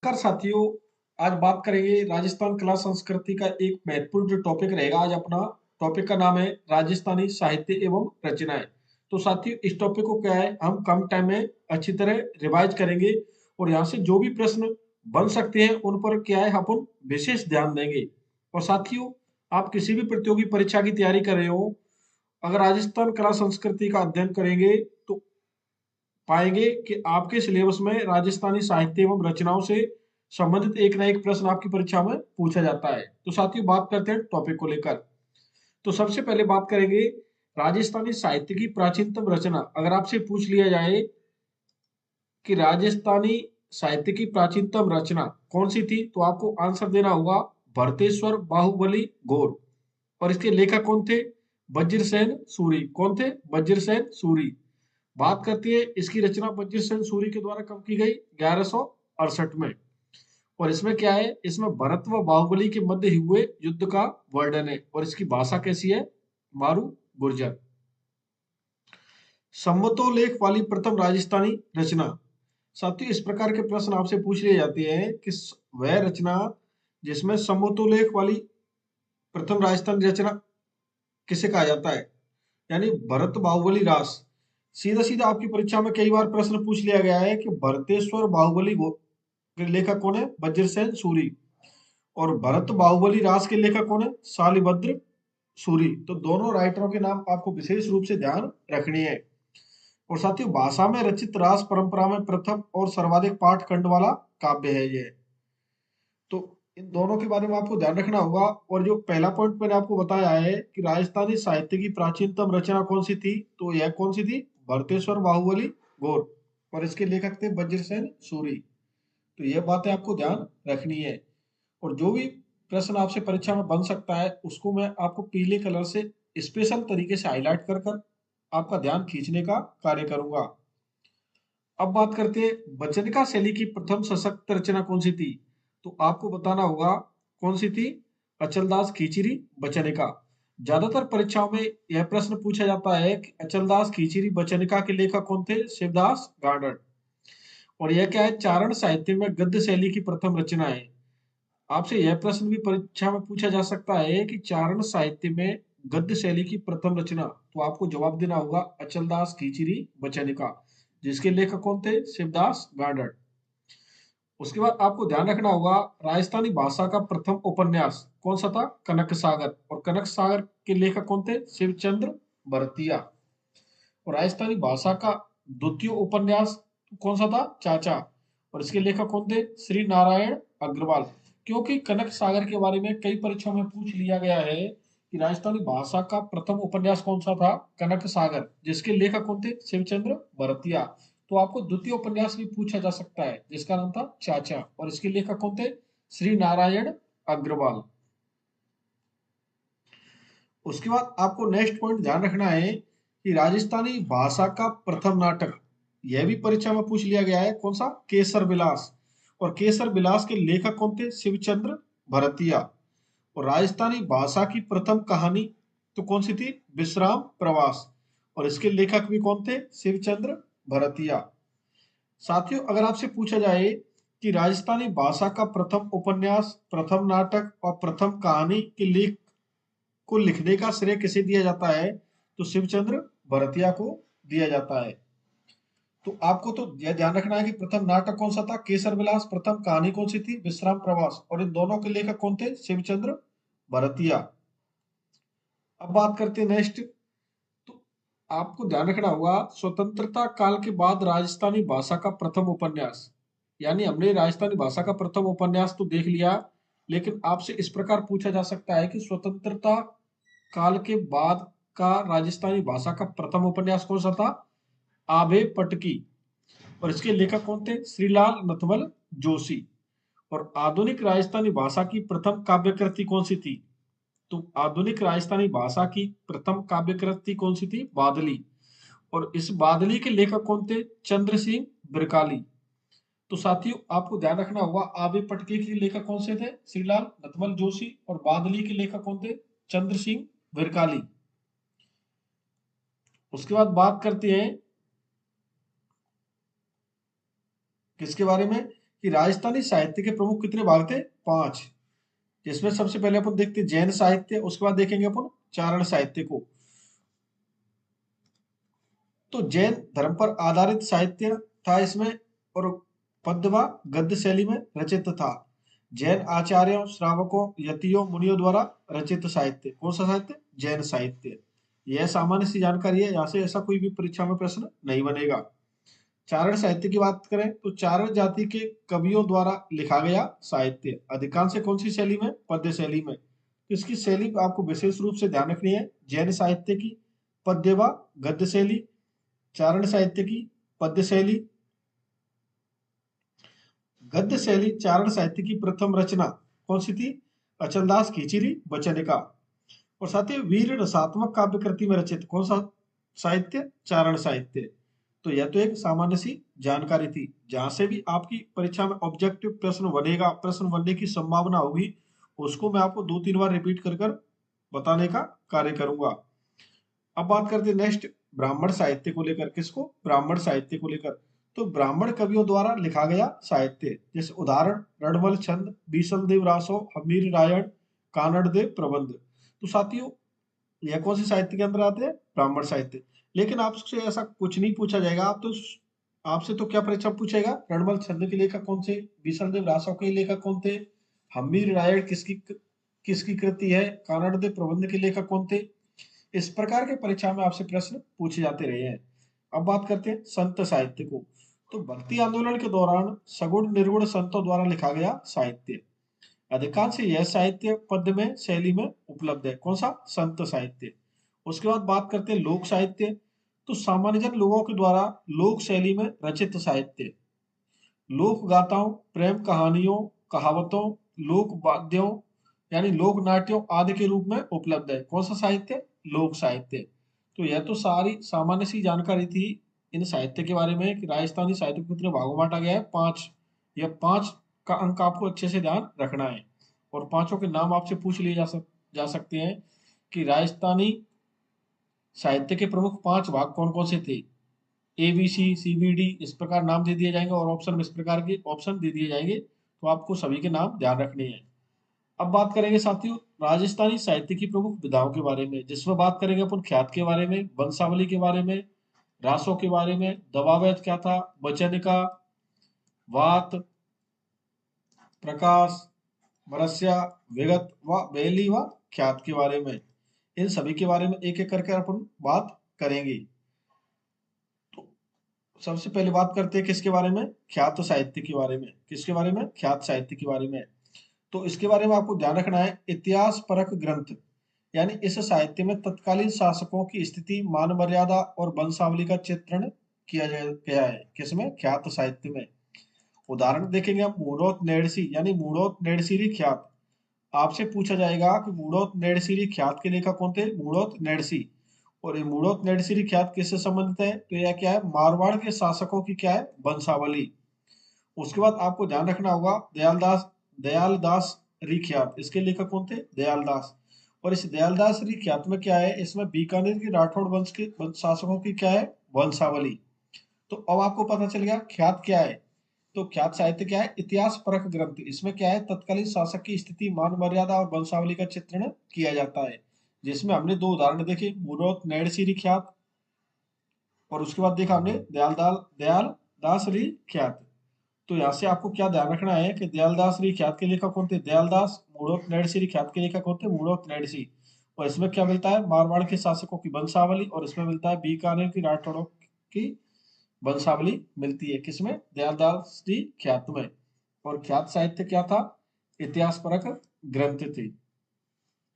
नमस्कार साथियों। आज बात करेंगे राजस्थान कला संस्कृति का एक महत्वपूर्ण जो टॉपिक रहेगा। आज अपना टॉपिक का नाम है राजस्थानी साहित्य एवं रचनाएं। तो साथियों, इस टॉपिक को क्या है, हम कम टाइम में अच्छी तरह रिवाइज करेंगे और यहाँ से जो भी प्रश्न बन सकते हैं उन पर क्या है अपन विशेष ध्यान देंगे। और साथियों, आप किसी भी प्रतियोगी परीक्षा की तैयारी कर रहे हो, अगर राजस्थान कला संस्कृति का अध्ययन करेंगे तो पाएंगे कि आपके सिलेबस में राजस्थानी साहित्य एवं रचनाओं से संबंधित एक ना एक प्रश्न आपकी परीक्षा में पूछा जाता है। तो साथियों, बात करते हैं टॉपिक को लेकर। तो सबसे पहले बात करेंगे राजस्थानी साहित्य की प्राचीनतम रचना। अगर आपसे पूछ लिया जाए कि राजस्थानी साहित्य की प्राचीनतम रचना कौन सी थी, तो आपको आंसर देना होगा भरतेश्वर बाहुबली गौर। और इसके लेखक कौन थे? वज्रसेन सूरी। कौन थे? वज्रसेन सूरी। बात करती है इसकी रचना वज्रसेन सूरी के द्वारा कब की गई? 1168 में। और इसमें क्या है, इसमें भरत व बाहुबली के मध्य हुए युद्ध का वर्णन है। और इसकी भाषा कैसी है? मारू गुर्जर। समतोलेख वाली प्रथम राजस्थानी रचना। साथियों, इस प्रकार के प्रश्न आपसे पूछ लिए जाते हैं कि वह रचना जिसमें समतोलेख वाली प्रथम राजस्थानी रचना किसे कहा जाता है, यानी भरत बाहुबली रास। सीधा सीधा आपकी परीक्षा में कई बार प्रश्न पूछ लिया गया है कि भरतेश्वर बाहुबली के लेखक कौन है? वज्रसेन सूरी। और भरत बाहुबली रास के लेखक कौन है? शालिभद्र सूरी। तो दोनों राइटरों के नाम आपको विशेष रूप से ध्यान रखनी है। और साथियों, भाषा में रचित रास परंपरा में प्रथम और सर्वाधिक पाठ खंड वाला काव्य है ये। तो इन दोनों के बारे में आपको ध्यान रखना होगा। और जो पहला पॉइंट मैंने आपको बताया है कि राजस्थानी साहित्य की प्राचीनतम रचना कौन सी थी, तो यह कौन सी थी? भरतेश्वर बाहुबली गौर। और इसके लेखक थे वज्रसेन सूरी। तो यह बातें आपको ध्यान रखनी है। और जो भी प्रश्न आपसे परीक्षा में बन सकता है उसको मैं आपको पीले कलर से स्पेशल तरीके से हाईलाइट कर कर आपका ध्यान खींचने का कार्य करूंगा। अब बात करते हैं वचनिका शैली की प्रथम सशक्त रचना कौन सी थी। तो आपको बताना होगा कौन सी थी? अचलदास खींचरी वचनिका। ज्यादातर परीक्षाओं में यह प्रश्न पूछा जाता है कि अचलदास खींचरी वचनिका के लेखक कौन थे? शिवदास गार्डन। और यह क्या है? चारण साहित्य में गद्य शैली की प्रथम रचना है। आपसे यह प्रश्न भी परीक्षा में पूछा जा सकता है कि चारण साहित्य में गद्य शैली की प्रथम रचना, तो आपको जवाब देना होगा अचलदास खींचरी वचनिका, जिसके लेखक कौन थे? शिवदास गार्डन। उसके बाद आपको ध्यान रखना होगा राजस्थानी भाषा का प्रथम उपन्यास कौन सा था? कनक सागर। और कनक सागर के लेखक कौन थे? शिवचंद्र भरतिया। और राजस्थानी भाषा का द्वितीय उपन्यास कौन सा था? चाचा। और इसके लेखक कौन थे? श्री नारायण अग्रवाल। क्योंकि कनक सागर के बारे में कई परीक्षाओं में पूछ लिया गया है कि राजस्थानी भाषा का प्रथम उपन्यास कौन सा था? कनक सागर, जिसके लेखक कौन थे? शिवचंद्र भरतिया। तो आपको द्वितीय उपन्यास भी पूछा जा सकता है जिसका नाम था चाचा। और इसके लेखक कौन थे? श्री नारायण अग्रवाल। उसके बाद आपको नेक्स्ट पॉइंट ध्यान रखना है कि राजस्थानी भाषा का प्रथम नाटक, यह भी परीक्षा में पूछ लिया गया है। कौन सा? केसर विलास। और केसर विलास के लेखक कौन थे? शिवचंद्र भरतिया। और राजस्थानी भाषा की प्रथम कहानी तो कौन सी थी? विश्राम प्रवास। और इसके लेखक भी कौन थे? शिवचंद्र भरतिया। साथियों, अगर आपसे पूछा जाए कि राजस्थानी भाषा का प्रथम उपन्यास, प्रथम नाटक और प्रथम कहानी के लेख को लिखने का श्रेय किसे दिया जाता है, तो शिवचंद्र भरतिया को दिया जाता है। तो आपको तो यह ध्यान रखना है कि प्रथम नाटक कौन सा था? केसर विलास। प्रथम कहानी कौन सी थी? विश्राम प्रवास। और इन दोनों के लेखक कौन थे? शिवचंद्र भरतिया। अब बात करते हैं नेक्स्ट। तो आपको ध्यान रखना होगा स्वतंत्रता काल के बाद राजस्थानी भाषा का प्रथम उपन्यास, यानी हमने राजस्थानी भाषा का प्रथम उपन्यास तो देख लिया, लेकिन आपसे इस प्रकार पूछा जा सकता है कि स्वतंत्रता काल के बाद का राजस्थानी भाषा का प्रथम उपन्यास कौन सा था? आभे पटकी। और इसके लेखक कौन थे? श्रीलाल नथमल जोशी। और आधुनिक राजस्थानी भाषा की प्रथम काव्य कृति कौन सी थी? तो आधुनिक राजस्थानी भाषा की प्रथम काव्य कृति कौन सी थी? बादली। और इस बादली के लेखक कौन थे? चंद्र सिंह बिरकाली। तो साथियों, आपको ध्यान रखना होगा आबे पटके के लेखक कौन से थे? श्रीलाल नथमल जोशी। और बादली के लेखक कौन थे? चंद्र सिंह बिरकाली। उसके बाद बात करते हैं किसके बारे में कि राजस्थानी साहित्य के प्रमुख कितने भाग थे? 5। जिसमें सबसे पहले अपन देखते हैं जैन साहित्य, उसके बाद देखेंगे अपन चारण साहित्य को। तो जैन धर्म पर आधारित साहित्य था इसमें, और पद्य व गद्य शैली में रचित था। जैन आचार्यों, श्रावकों, यतियों, मुनियों द्वारा रचित साहित्य। कौन सा साहित्य? जैन साहित्य। यह सामान्य सी जानकारी है, यहाँ से ऐसा कोई भी परीक्षा में प्रश्न नहीं बनेगा। चारण साहित्य की बात करें तो चारण जाति के कवियों द्वारा लिखा गया साहित्य। अधिकांश कौन सी शैली में? पद्य शैली में। तो इसकी शैली आपको विशेष रूप से ध्यान रखनी है। जैन साहित्य की पद्य व गद्य शैली, चारण साहित्य की पद्य शैली। गद्य शैली चारण साहित्य की प्रथम रचना कौन सी थी? अचलदास खींचीरी वचनिका। और साथ ही वीर रसात्मक काव्य कृति में रचित कौन सा साहित्य? चारण साहित्य। तो यह तो एक सामान्य सी जानकारी थी। जहां से भी आपकी परीक्षा में ऑब्जेक्टिव प्रश्न बनेगा, प्रश्न बनने की संभावना होगी, उसको मैं आपको 2-3 बार रिपीट कर कर बताने का कार्य करूंगा। अब बात करते हैं नेक्स्ट ब्राह्मण साहित्य को लेकर। किसको? ब्राह्मण साहित्य को लेकर। तो ब्राह्मण कवियों द्वारा लिखा गया साहित्य, जैसे उदाहरण रणमल छंद, बीसल देव रासो, हमीर रायण, कानड़ देव प्रबंध। तो साथियों, यह कौन से साहित्य के अंदर आते हैं? ब्राह्मण साहित्य। लेकिन आपसे ऐसा कुछ नहीं पूछा जाएगा। आपसे तो क्या परीक्षा पूछेगा? रणमल छंद के लेखक कौन थे? बीसल देव रासो के लेखक कौन थे? हमीर रायण किसकी किसकी कृति है? कानड़ देव प्रबंध के लेखक कौन थे? इस प्रकार के परीक्षा में आपसे प्रश्न पूछे जाते रहे हैं। अब बात करते हैं संत साहित्य को। तो भक्ति आंदोलन के दौरान सगुण निर्गुण संतों द्वारा लिखा गया साहित्य। अधिकांश यह साहित्य पद्य में शैली में उपलब्ध है। कौन सा? संत साहित्य। उसके बाद बात करते हैं लोक साहित्य। तो सामान्य जन लोगों के द्वारा लोक शैली में रचित साहित्य। लोक गाथाओं, प्रेम कहानियों, कहावतों, लोक वाद्यों यानी लोक नाट्यों आदि के रूप में उपलब्ध है। कौन सा साहित्य? लोक साहित्य। तो यह तो सारी सामान्य सी जानकारी थी इन साहित्य के बारे में कि राजस्थानी साहित्य को कितने भागों में बांटा गया है? 5। यह 5 का अंक आपको अच्छे से ध्यान रखना है। और पांचों के नाम आपसे पूछ लिए जा सकते हैं कि राजस्थानी साहित्य के प्रमुख 5 भाग कौन कौन से थे। ABC, CBD इस प्रकार नाम दे दिए जाएंगे और ऑप्शन में इस प्रकार के ऑप्शन दे दिए जाएंगे। तो आपको सभी के नाम ध्यान रखने हैं। अब बात करेंगे साथियों राजस्थानी साहित्य की प्रमुख विधाओं के बारे में, जिसमें बात करेंगे अपन ख्यात के बारे में, वंशावली के बारे में, रासों के बारे में, दवावेद क्या था, वचनिका, वात, प्रकाश, बरस्या, विगत व बेली व ख्यात के बारे में। इन सभी के बारे में एक एक करके अपन बात करेंगे। तो सबसे पहले बात करते हैं किसके बारे में? ख्यात साहित्य के बारे में। किसके बारे में? ख्यात साहित्य के बारे में। तो इसके बारे में आपको ध्यान रखना है, इतिहास परक ग्रंथ यानी इस साहित्य में तत्कालीन शासकों की स्थिति, मान मर्यादा और वंशावली का चित्रण किया गया है। किसमें? ख्यात साहित्य में। उदाहरण देखेंगे हम मूढ़ोत नेड़सी यानी मूढ़ोत नेड़सीरी ख्यात। आपसे पूछा जाएगा कि मूढ़ोत नेड़सीरी ख्यात के लेखक कौन थे? मूढ़ोत नेड़सी। और ये मूढ़ोत नेड़सीरी ख्यात किससे संबंधित है? तो यह क्या है? मारवाड़ के शासकों की क्या है? वंशावली। उसके बाद आपको ध्यान रखना होगा दयालदास ख्यात। इसके लेखक कौन थे? दयालदास। और इस दयालदास ख्यात में क्या है? इसमें बीकानेर की राठौड़ वंश के शासकों की क्या है? वंशावली। तो अब आपको पता चल गया ख्यात क्या है। तो ख्यात साहित्य क्या है? इतिहास परक ग्रंथ। इसमें क्या है? तत्कालीन शासक की स्थिति, मान मर्यादा और वंशावली का चित्रण किया जाता है। जिसमें हमने 2 उदाहरण देखे, मूढ़ोत नेड़सीरी ख्यात और उसके बाद देखा हमने दयालदास ख्यात। तो यहाँ से आपको क्या ध्यान रखना है कि दयालदास ख्यात के लेखक कौन थे? दयालदास। मूढ़ोत नेड़सी ख्यात के लेखक कौन थे? मूढ़ोत नेड़सी। और इसमें क्या मिलता है? मारवाड़ के शासकों की वंशावली। और इसमें मिलता है बीकानेर की राठौड़ों की वंशावली मिलती है। किसमें? दयालदास ख्यात में। और ख्यात साहित्य क्या था? इतिहास परक ग्रंथ थे।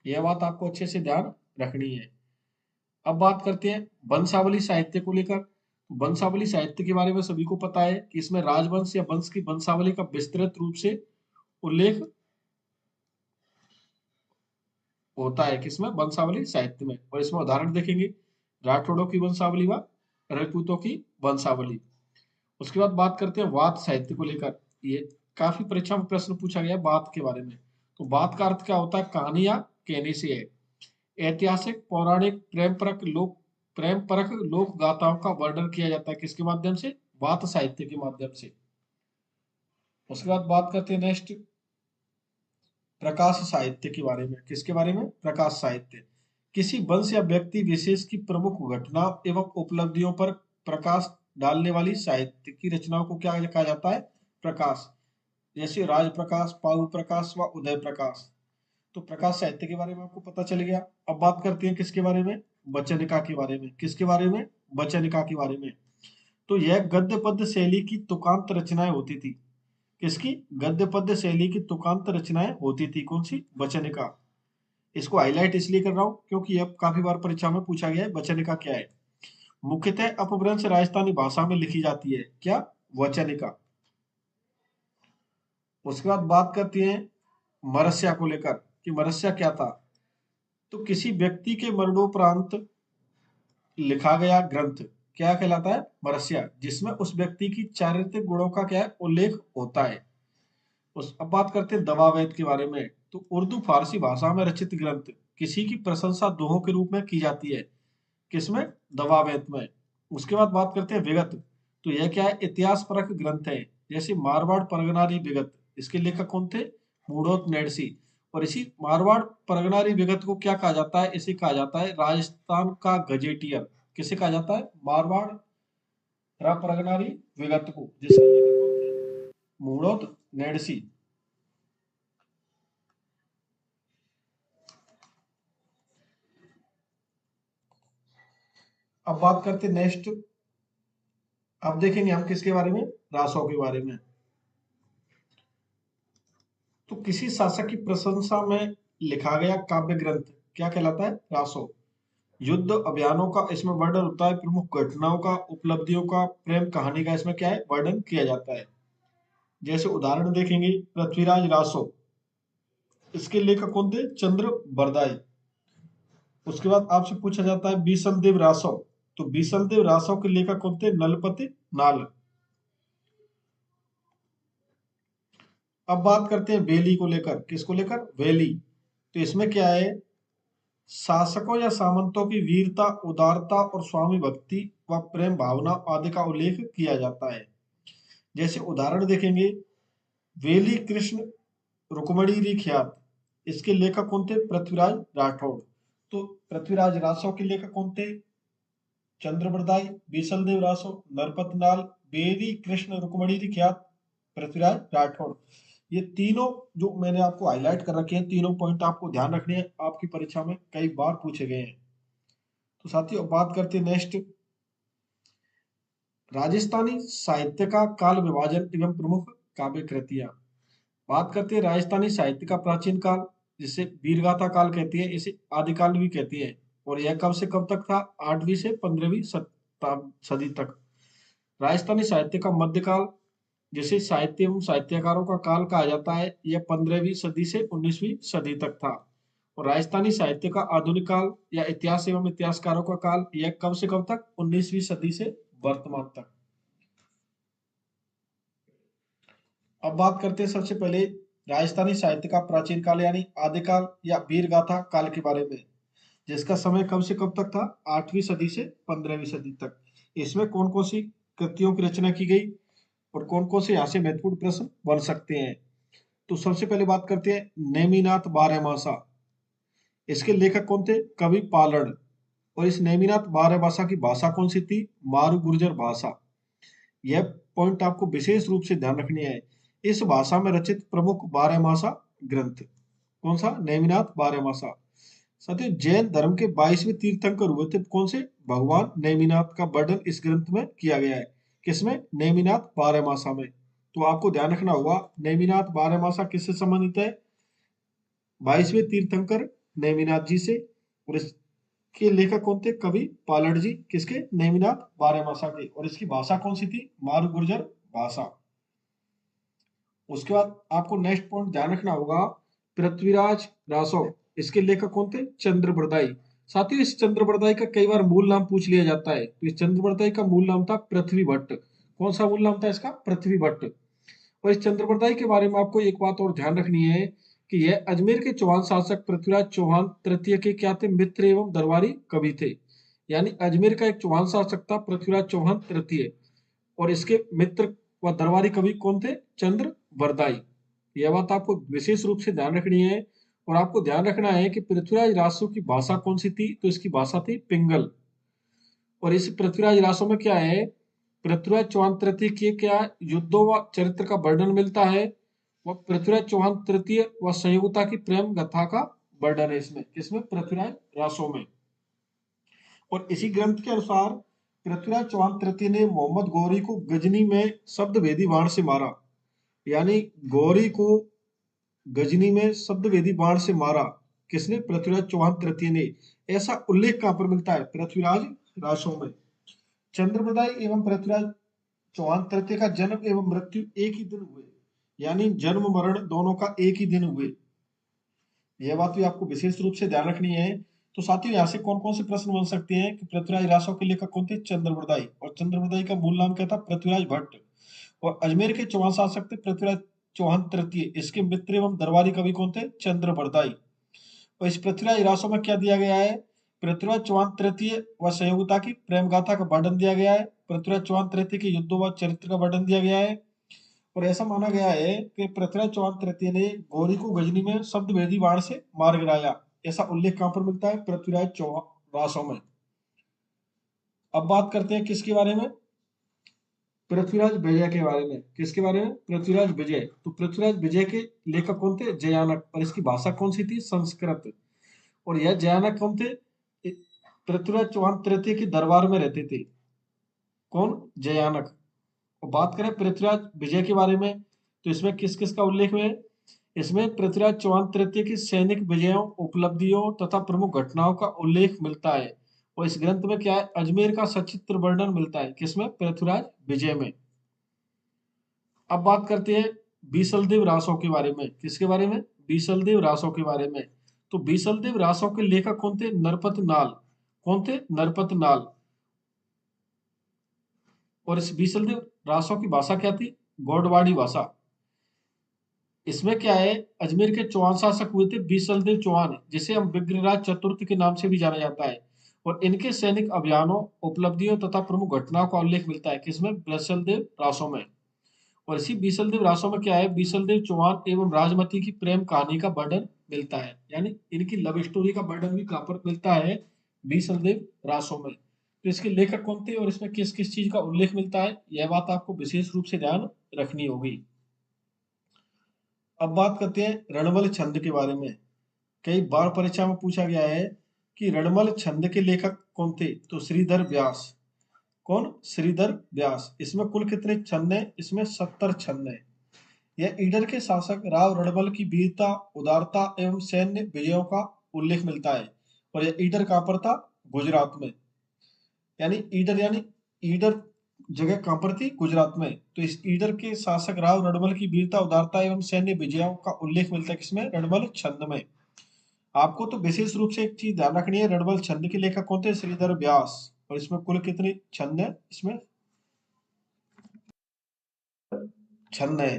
यह बात आपको अच्छे से ध्यान रखनी है। अब बात करते हैं वंशावली साहित्य को लेकर। वंशावली साहित्य के बारे में सभी को पता है कि इसमें राजवंश या वंश की वंशावली का विस्तृत रूप से उल्लेख होता है। किसमें? वंशावली साहित्य में। और इसमें उदाहरण देखेंगे राठौड़ों की वंशावली व राजपूतों की वंशावली। उसके बाद बात करते हैं वात साहित्य को लेकर। ये काफी परीक्षा में प्रश्न पूछा गया है बात के बारे में। तो बात का अर्थ क्या होता है? कहानी या कहने से है। ऐतिहासिक, पौराणिक, प्रेम परक लोक गाथाओं का वर्णन किया जाता है। किसके माध्यम से? वात साहित्य के माध्यम से। उसके बाद बात करते हैं नेक्स्ट प्रकाश साहित्य के बारे में। किसके बारे में? प्रकाश साहित्य। किसी वंश या व्यक्ति विशेष की प्रमुख घटना एवं उपलब्धियों पर प्रकाश डालने वाली साहित्य की रचनाओं को क्या कहा जाता है? प्रकाश। जैसे राज प्रकाश, पाव प्रकाश व उदय प्रकाश। तो प्रकाश साहित्य के बारे में आपको पता चल गया। अब बात करते हैं किसके बारे में? वचनिका के बारे में। किसके बारे में? वचनिका के बारे में। तो यह गद्य पद्य शैली की तुकांत रचनाएं होती थी। किसकी? गद्य पद्य शैली की तुकांत रचनाएं होती थी। कौन सी? वचनिका। इसको हाईलाइट इसलिए कर रहा हूं क्योंकि अब काफी बार परीक्षा में पूछा गया है वचनिका क्या है। मुख्यतः अपभ्रंश राजस्थानी भाषा में लिखी जाती है। क्या? वचनिका। उसके बाद बात करते हैं मरस्या को लेकर कि मरस्या क्या था। तो किसी व्यक्ति के मरणोपरांत लिखा गया ग्रंथ क्या कहलाता है? मरस्या, जिसमें उस व्यक्ति की चारित्रिक गुणों का क्या है? उल्लेख होता है। अब बात करते हैं दवावेद के बारे में। तो उर्दू फारसी भाषा में रचित ग्रंथ किसी की प्रशंसा दोहों के रूप में की जाती है। किसमें? दवावेद में। उसके बाद बात करते हैं विगत। तो यह क्या है? इतिहास परक ग्रंथ है। जैसे मारवाड़ परगनारी विगत, इसके लेखक कौन थे? मूढ़ोत नैडसी। और इसी मारवाड़ परगनारी विगत को क्या कहा जाता है? इसे कहा जाता है राजस्थान का गजेटियर। किसे कहा जाता है? मारवाड़ परगनारी विगत को, जिसके लेखक कौन थे? मूढ़ोत नैडसी। अब बात करते हैं नेक्स्ट। अब देखेंगे हम किसके बारे में? रासो के बारे में। तो किसी शासक की प्रशंसा में लिखा गया काव्य ग्रंथ क्या कहलाता है? रासो। युद्ध अभियानों का इसमें वर्णन होता है, प्रमुख घटनाओं का, उपलब्धियों का, प्रेम कहानी का इसमें क्या है? वर्णन किया जाता है। जैसे उदाहरण देखेंगे पृथ्वीराज रासो, इसके लेखक कौन थे? चंद्र बरदाई। उसके बाद आपसे पूछा जाता है बीसल देव रासो। तो बीसल देव रासो के लेखक कौन थे? नलपति नाल। अब बात करते हैं वेली को लेकर। किसको लेकर? वेली। तो इसमें क्या है? शासकों या सामंतों की वीरता, उदारता और स्वामी भक्ति व प्रेम भावना आदि का उल्लेख किया जाता है। जैसे उदाहरण देखेंगे वेली कृष्ण रुक्मणी ख्यात, इसके लेखक कौन थे? पृथ्वीराज राठौड़। तो पृथ्वीराज रासो के लेखक कौन थे? चंद्रबरदाई, बीसल देव रासो, नरपत नाल, बेरी कृष्ण रुक्मणी ख्यात, पृथ्वीराज राठौड़। ये तीनों जो मैंने आपको हाईलाइट कर रखे हैं, तीनों पॉइंट आपको ध्यान रखने हैं, आपकी परीक्षा में कई बार पूछे गए हैं। तो साथियों बात करते हैं नेक्स्ट राजस्थानी साहित्य का काल विभाजन एवं प्रमुख काव्य कृतियां। बात करते हैं राजस्थानी साहित्य का प्राचीन काल, जिसे वीरगाथा काल कहती है, इसे आदिकाल भी कहती है। और यह कब से कब तक था? 8वीं से 15वीं सदी तक। राजस्थानी साहित्य का मध्यकाल, जिसे साहित्य एवं साहित्यकारों का काल कहा जाता है, यह 15वीं सदी से 19वीं सदी तक था। और राजस्थानी साहित्य का आधुनिक काल या इतिहास एवं इतिहासकारों का काल, यह कब से कब तक? 19वीं सदी से वर्तमान तक। अब बात करते हैं सबसे पहले राजस्थानी साहित्य का प्राचीन काल यानी आदिकाल या वीरगाथा काल के बारे में, जिसका समय कब से कब तक था? 8वीं सदी से 15वीं सदी तक। इसमें कौन कौन सी कृतियों की रचना की गई और कौन कौन से यहाँ से महत्वपूर्ण प्रश्न बन सकते हैं। तो सबसे पहले बात करते हैं नेमिनाथ बारहमासा। इसके लेखक कौन थे? कवि पालड़। और इस नेमिनाथ बारहमासा की भाषा कौन सी थी? मारू गुर्जर भाषा। यह पॉइंट आपको विशेष रूप से ध्यान रखनी है। इस भाषा में रचित प्रमुख बारहमासा ग्रंथ कौन सा? नेमिनाथ बारहमासा। साथियों जैन धर्म के 22वें तीर्थंकर हुए थे। कौन से? भगवान नेमिनाथ का वर्णन इस ग्रंथ में किया गया है। किसमें? नेमिनाथ बारहमासा में। तो आपको ध्यान रखना होगा नेमिनाथ बारहमासा किससे संबंधित है? 22वें तीर्थंकर नेमिनाथ जी से। और इसके लेखक कौन थे? कवि पालड़ जी। किसके? नेमिनाथ बारहमासा के। और इसकी भाषा कौन सी थी? मारू गुर्जर भाषा। उसके बाद आपको नेक्स्ट पॉइंट ध्यान रखना होगा पृथ्वीराज रासो। इसके लेखक कौन थे? चंद्रबरदाई। साथियों इस चंद्रबरदाई का कई बार मूल नाम पूछ लिया जाता है। तो इस चंद्रबरदाई का मूल नाम था पृथ्वी भट्ट। कौन सा मूल नाम था इसका? पृथ्वी भट्ट। और इस चंद्रबरदाई के बारे में आपको एक बात और ध्यान रखनी है कि यह अजमेर के चौहान शासक पृथ्वीराज चौहान तृतीय के क्या थे? मित्र एवं दरबारी कवि थे। यानी अजमेर का एक चौहान शासक था पृथ्वीराज चौहान तृतीय, और इसके मित्र व दरबारी कवि कौन थे? चंद्र बरदाई। यह बात आपको विशेष रूप से ध्यान रखनी है। और आपको ध्यान रखना है कि पृथ्वीराज रासो की भाषा कौन सी थी, तो इसकी भाषा थी पिंगल। और इस पृथ्वीराज रासो में क्या है, पृथ्वीराज चौहान तृतीय के क्या युद्धों व चरित्र का वर्णन मिलता है, वह पृथ्वीराज चौहान तृतीय व संयोगिता की प्रेम गाथा का वर्णन है इसमें, किसमें, पृथ्वीराज रासो में। और इसी ग्रंथ के अनुसार पृथ्वीराज चौहान तृतीय ने मोहम्मद गौरी को गजनी में शब्द भेदी बाण से मारा। यानी गौरी को गजनी में शब्द वेदी बाण से मारा किसने, पृथ्वीराज चौहान तृतीय ने। ऐसा उल्लेख कहां पर मिलता है, पृथ्वीराज रासो में। चंद्रप्रदाय एवं पृथ्वीराज चौहान तृतीय का जन्म एवं मृत्यु एक ही दिन हुए, यानी जन्म मरण दोनों का एक ही दिन हुए। यह बात भी आपको विशेष रूप से ध्यान रखनी है। तो साथियों, यहाँ से कौन कौन से प्रश्न बन सकते हैं कि पृथ्वीराज रासो के लेखक कौन थे, चंद्रप्रदाय। और चंद्रप्रदाय का मूल नाम क्या था, पृथ्वीराज भट्ट। और अजमेर के चौहान शासक थे पृथ्वीराज चौहान तृतीय। इसके मित्र एवं दरबारी कवि कौन थे, चंद्रप्रदाय। और इस पृथ्वीराज रासो में क्या दिया गया है, पृथ्वीराज चौहान तृतीय व संयोगिता की प्रेम गाथा का वर्णन दिया गया है। पृथ्वीराज चौहान तृतीय के युद्धों व चरित्र का वर्णन दिया गया है। और ऐसा माना गया है कि पृथ्वीराज चौहान तृतीय ने गौरी को गजनी में शब्द भेदी बाण से मार गिराया। ऐसा उल्लेख कहां पर मिलता है, पृथ्वीराज चौहान रासो में। अब बात करते हैं किसके बारे में, पृथ्वीराज विजय के बारे में। किसके बारे में, पृथ्वीराज विजय। तो पृथ्वीराज विजय के लेखक कौन थे, जयानक। और इसकी भाषा कौन सी थी, संस्कृत। और यह जयानक कौन थे, पृथ्वीराज चौहान तृतीय के दरबार में रहते थे। कौन, जयानक। और बात करें पृथ्वीराज विजय के बारे में, तो इसमें किस किस का उल्लेख है, इसमें पृथ्वीराज चौहान तृतीय की सैनिक विजयों, उपलब्धियों तथा प्रमुख घटनाओं का उल्लेख मिलता है। और इस ग्रंथ में क्या है, अजमेर का सचित्र वर्णन मिलता है, किसमें, पृथ्वीराज विजय में। अब बात करते हैं बीसलदेव रासो के बारे में। किसके बारे में, बीसलदेव रासो के बारे में। तो बीसलदेव रासो के लेखक कौन थे, नरपत नाल। कौन थे, नरपत नाल। और इस बीसलदेव रासो की भाषा क्या थी, गोडवाड़ी भाषा। इसमें क्या है, अजमेर के चौहान शासक हुए थे बीसलदेव चौहान, जिसे हम विग्रहराज चतुर्थ के नाम से भी जाना जाता है। और इनके सैनिक अभियानों, उपलब्धियों तथा प्रमुख घटनाओं का उल्लेख मिलता है, किसमें, बीसलदेव रासो में। और इसी बीसलदेव रासो में क्या है, बीसलदेव चौहान एवं राजमती की प्रेम कहानी का वर्णन मिलता है। यानी इनकी लव स्टोरी का वर्णन भी कहां पर मिलता है, बीसलदेव रासो में। तो इसके लेखक कौन थे और इसमें किस किस चीज का उल्लेख मिलता है, यह बात आपको विशेष रूप से ध्यान रखनी होगी। अब बात करते हैं रणबल छंद के बारे में। कई बार परीक्षा में पूछा गया है कि रणबल छंद के लेखक कौन थे, तो श्रीधर व्यास। कौन, श्रीधर व्यास। इसमें कुल कितने छंद हैं, इसमें 70 छंद हैं। यह ईडर के शासक राव रणबल की वीरता, उदारता एवं सैन्य विजयों का उल्लेख मिलता है। और यह ईडर कहां पर था, गुजरात में। यानी ईडर जगह कहां पर थी, गुजरात में। तो इस ईडर के शासक राव रणबल की वीरता, उदारता एवं सैन्य विजयों का उल्लेख मिलता है, किसमें, रणबल छंद में। आपको तो विशेष रूप से एक चीज ध्यान रखनी है, रणबल छंद के लेखक कौन थे, श्रीधर व्यास। और इसमें कुल कितने छंद है, इसमें छंद है।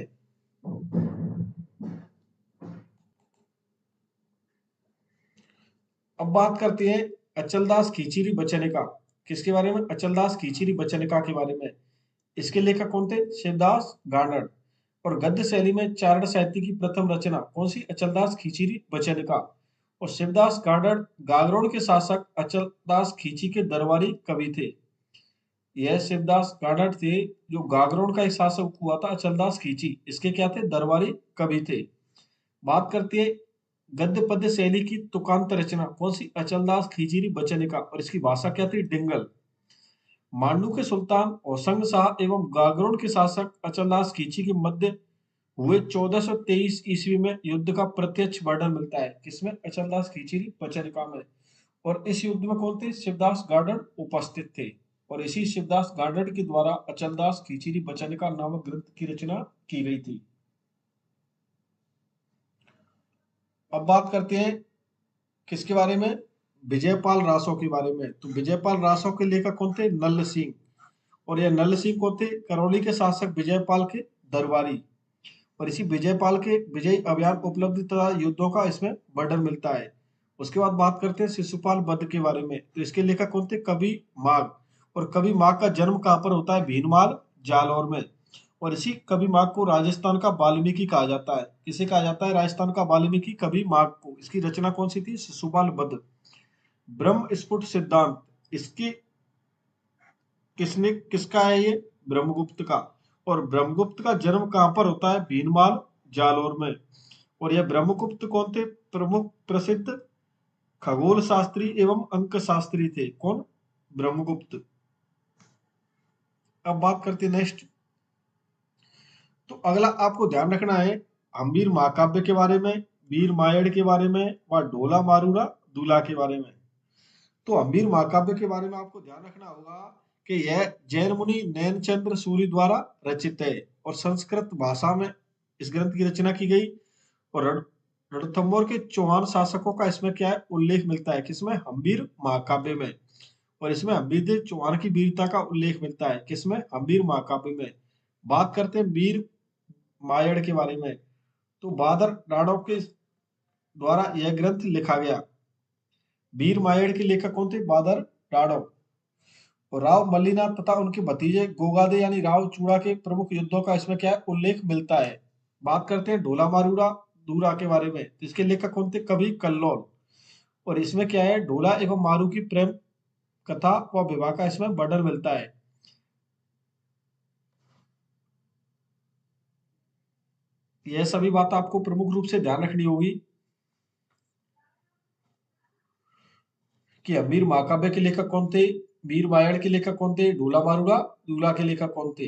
अब बात करते हैं अचलदास खींचीरी बचनिका। किसके बारे में, अचलदास खींचीरी बचनिका के बारे में। इसके लेखक कौन थे, शिवदास गार्डर। और गद्य शैली में चारण साहित्य की प्रथम रचना कौन सी, अचलदास खींचीरी बचनिका। और शिवदास गार्डर गागरोड़ के शासक अचलदास खींची के दरबारी कवि थे। यह शिवदास गार्डर थे जो गागरोड़ का एक शासक हुआ था, अचलदास खींची इसके क्या थे, दरबारी कवि थे। बात करते हैं गद्य पद्य शैली की तुकांत रचना कौन सी, अचलदास खींचीरी बचनिका। और इसकी भाषा क्या थी, डिंगल। मांडू के सुल्तान होशंग शाह एवं गागरोड़ के शासक अचलदास खींची के मध्य हुए 1423 ईस्वी में युद्ध का प्रत्यक्ष वर्णन मिलता है, किसमें, अचलदास खींचीरी बचनिका में। और इस युद्ध में कौन थे, शिवदास गार्डर उपस्थित थे। और इसी शिवदास गार्डर के द्वारा अचलदास खींचीरी बचनिका नामक ग्रंथ की रचना की गई थी। अब बात करते हैं किसके बारे में, विजयपाल रासो के बारे में। तो विजयपाल रासो के लेखक कौन थे, नल्ल सिंह। और यह नल्ल सिंह कौन थे, करौली के शासक विजयपाल के दरबारी। और इसी विजयपाल के विजय अभियान, उपलब्धि तथा युद्धों का इसमें वर्णन मिलता है। उसके बाद बात करते हैं शिशुपाल वध के बारे में। तो इसके लेखक कौन थे, कवि माघ। और कवि माघ का जन्म कहां पर होता है, भीनमाल जालौर में। और इसी कवि माग को राजस्थान का वाल्मीकि कहा जाता है। किसे कहा जाता है? राजस्थान का वाल्मीकि कवि माग को। इसकी रचना कौन सी थी? शिशुपाल वध। ब्रह्म स्फुट सिद्धांत, इसकी किसका है ये? ब्रह्मगुप्त का। और ब्रह्मगुप्त का जन्म कहां पर होता है? भीनमाल जालोर में। और यह ब्रह्मगुप्त कौन थे? प्रमुख प्रसिद्ध खगोल शास्त्री एवं अंक शास्त्री थे। कौन? ब्रह्मगुप्त। अब बात करते हैं नेक्स्ट। तो अगला आपको ध्यान रखना है हम्बीर महाकाव्य के बारे में, वीर मायड़ के बारे में, व ढोला मारूरा दूल्हा के बारे में। तो हम्बीर महाकाव्य के बारे में आपको ध्यान रखना होगा कि यह जैन मुनि नैनचंद्र सूरि द्वारा रचित है और संस्कृत भाषा में इस ग्रंथ की रचना की गई। और रणथंभौर के चौहान शासकों का इसमें क्या है? उल्लेख मिलता है। किसमें? हम्बीर महाकाव्य में। और इसमें हम्बीर देव चौहान की वीरता का उल्लेख मिलता है। किसमें? हम्बीर महाकाव्य में। बात करते हैं वीर मायड़ के बारे में। तो बादर राणा के द्वारा यह ग्रंथ लिखा गया। वीर मायड़ के लेखक कौन थे? बादर राणव। और राव मल्लीनाथ तथा उनके भतीजे गोगादे यानी राव चूड़ा के प्रमुख युद्धों का इसमें क्या है? उल्लेख मिलता है। बात करते हैं ढोला मारूरा दूरा के बारे में। इसके लेखक कौन थे? कवि कल्लोल। और इसमें क्या है? ढोला एवं मारू की प्रेम कथा व विवाह का इसमें वर्णन मिलता है। यह सभी बात आपको प्रमुख रूप से ध्यान रखनी होगी कि अमीर महाकाव्य के लेखक कौन थे, वीर मायड़ के लेखक कौन थे, ढोला मारूड़ा दूल्हा के लेखक कौन थे।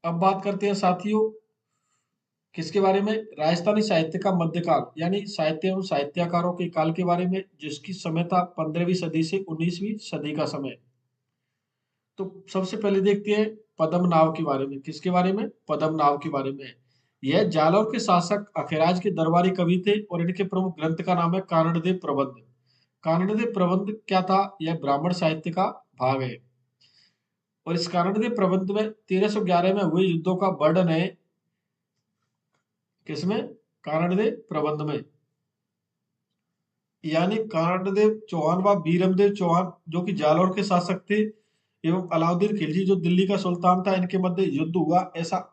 अब बात करते हैं साथियों किसके बारे में? राजस्थानी साहित्य का मध्यकाल यानी साहित्य एवं साहित्यकारों के काल के बारे में, जिसकी समय था 15वीं सदी से 19वीं सदी का समय। तो सबसे पहले देखते हैं पद्मनाभ के बारे में। किसके बारे में? पद्मनाभ के बारे में। यह जालौर के शासक अखिराज के दरबारी कवि थे और इनके प्रमुख ग्रंथ का नाम है कानड़देव प्रबंध। कानड़देव प्रबंध क्या था? यह ब्राह्मण साहित्य का भाग है। और इस कानड़देव प्रबंध में 1311 में हुए युद्धों का वर्णन है। किसमें? कानड़देव प्रबंध में। यानी कानड़देव चौहान व बीरमदेव चौहान जो कि जालौर के शासक थे एवं अलाउद्दीन खिलजी जो दिल्ली का सुल्तान था, इनके मध्य युद्ध हुआ ऐसा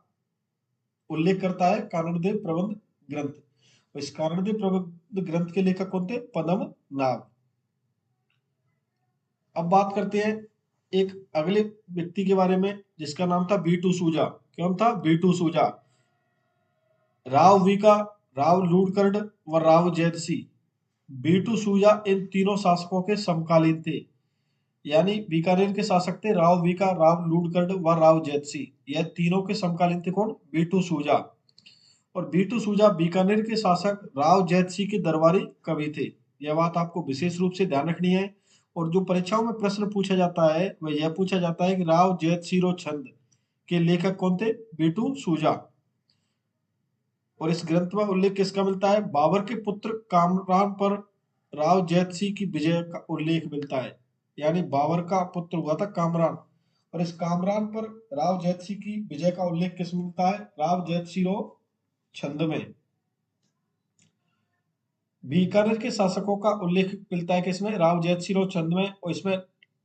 उल्लेख करता है कानड़देव प्रबंध ग्रंथ। इस कानड़देव प्रबंध ग्रंथ के लेखक कौन थे? पद्मनाभ। अब बात करते हैं एक अगले व्यक्ति के बारे में जिसका नाम था बीटू सूजा। कौन था? बीटू सूजा। राव वीका, राव लूड़कर्ड व राव जैतसी। बीटू सूजा इन तीनों शासकों के समकालीन थे। यानी बीकानेर के शासक थे राव वीका, राव लूड़कर्ड व राव जैतसी। यह तीनों के समकालीन थे। कौन? बीटू सूजा। और बीटू सूजा बीकानेर के शासक राव जैतसी के दरबारी कवि थे। यह बात आपको विशेष रूप से ध्यान रखनी है। और जो परीक्षाओं में प्रश्न पूछा जाता है वह यह पूछा जाता है कि राव जैतसिरो छंद के लेखक कौन थे? बीटू सूजा। और इस ग्रंथ में उल्लेख किसका मिलता है? बाबर के पुत्र कामरान पर राव जैतसी की विजय का उल्लेख मिलता है। यानी बाबर का पुत्र हुआ था कामरान, और इस कामरान पर राव जैतसी की विजय का उल्लेख किस में मिलता है? राव जैतसिरो छंद में। बीकानेर के शासकों का उल्लेख मिलता है किसमें? राव जैतसिरो छंद में। और इसमें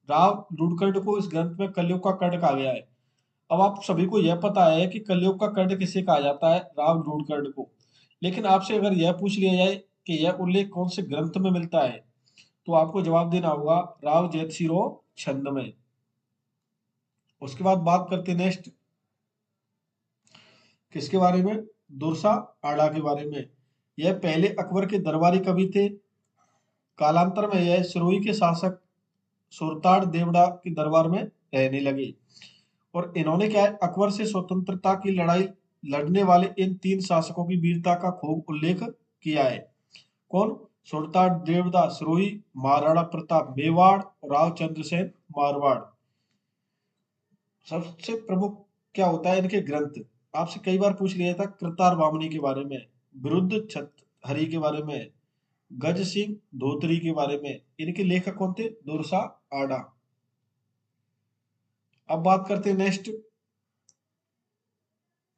राव लुड़कर्ड को इस ग्रंथ में कलयुग का कर्ण कहा गया है। अब आप सभी को यह पता है कि कलयुग का कर्ण किसे कहा जाता है? राव लूड़कर्ण को। लेकिन आपसे अगर यह पूछ लिया जाए कि यह उल्लेख कौन से ग्रंथ में मिलता है, तो आपको जवाब देना होगा राव जैतसिरो छंद में। उसके बाद बात करते हैं नेक्स्ट किसके बारे में? दुर्सा आड़ा के बारे में। यह पहले अकबर के दरबारी कवि थे। कालांतर में यह सिरोही के शासक सुरताड़ देवड़ा के दरबार में रहने लगे। और इन्होंने क्या है? अकबर से स्वतंत्रता की लड़ाई लड़ने वाले इन तीन शासकों की वीरता का खूब उल्लेख किया है। कौन? सुरताड़ देवदा सिरोही, महाराणा प्रताप मेवाड़, राव चंद्रसेन मारवाड़। सबसे प्रमुख क्या होता है इनके ग्रंथ? आपसे कई बार पूछ लिया था कृतार बामनी के बारे में, विरुद्ध छत हरि के बारे में, गज सिंह धोत्री के बारे में। इनके लेखक कौन थे? दुर्सा आडा। अब बात करते हैं नेक्स्ट।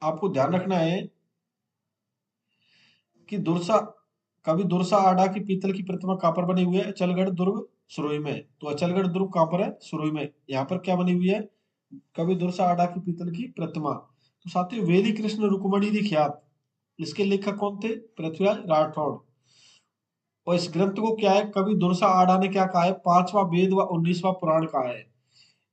आपको ध्यान रखना है कि दुर्सा कवि दुर्सा आडा की पीतल की प्रतिमा कहां पर बनी हुई है? अचलगढ़ दुर्ग सुरोही में। तो अचलगढ़ दुर्ग कहां पर है? सुरोही में। यहाँ पर क्या बनी हुई है? कवि दुर्सा आडा की पीतल की प्रतिमा। तो साथियों वेली कृष्ण रुक्मणी ख्यात, इसके लेखक कौन थे? पृथ्वीराज राठौड़। और इस ग्रंथ को क्या है, कवि दुर्सा आडा ने क्या कहा है? पांचवा वेद व 19वां पुराण कहा है।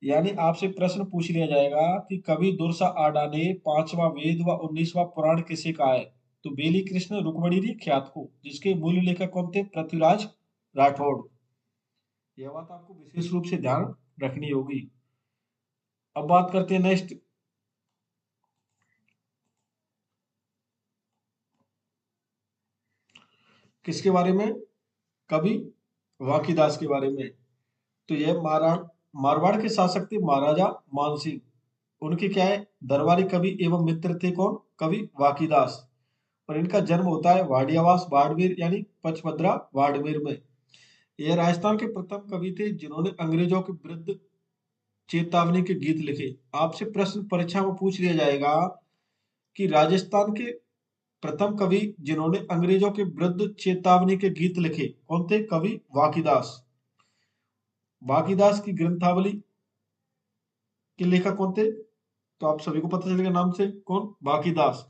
यानी आपसे प्रश्न पूछ लिया जाएगा कि कवि दुर्सा आडा ने पांचवा वेद व 19वां पुराण किसे कहा है? तो बेली कृष्ण रुक्मणी ख्यात को, जिसके मूल लेखक कौन थे? पृथ्वीराज राठौड़। यह बात आपको विशेष रूप से ध्यान रखनी होगी। अब बात करते हैं नेक्स्ट, किसके बारे में? कवि वाकीदास के बारे में। तो यह मारवाड़ के शासक थे महाराजा मानसिंह। उनके क्या है? दरबारी कवि एवं मित्र थे कौन? कवि वाकीदास। और इनका जन्म होता है वाडियावास बाड़मेर यानी पचमद्रा बाड़मेर में। यह राजस्थान के प्रथम कवि थे जिन्होंने अंग्रेजों के विरुद्ध चेतावनी के गीत लिखे। आपसे प्रश्न परीक्षा में पूछ लिया जाएगा कि राजस्थान के प्रथम कवि जिन्होंने अंग्रेजों के विरुद्ध चेतावनी के गीत लिखे कौन थे? कवि वाकीदास। वाकीदास की ग्रंथावली के लेखक कौन थे? तो आप सभी को पता चलेगा नाम से, कौन? वाकीदास।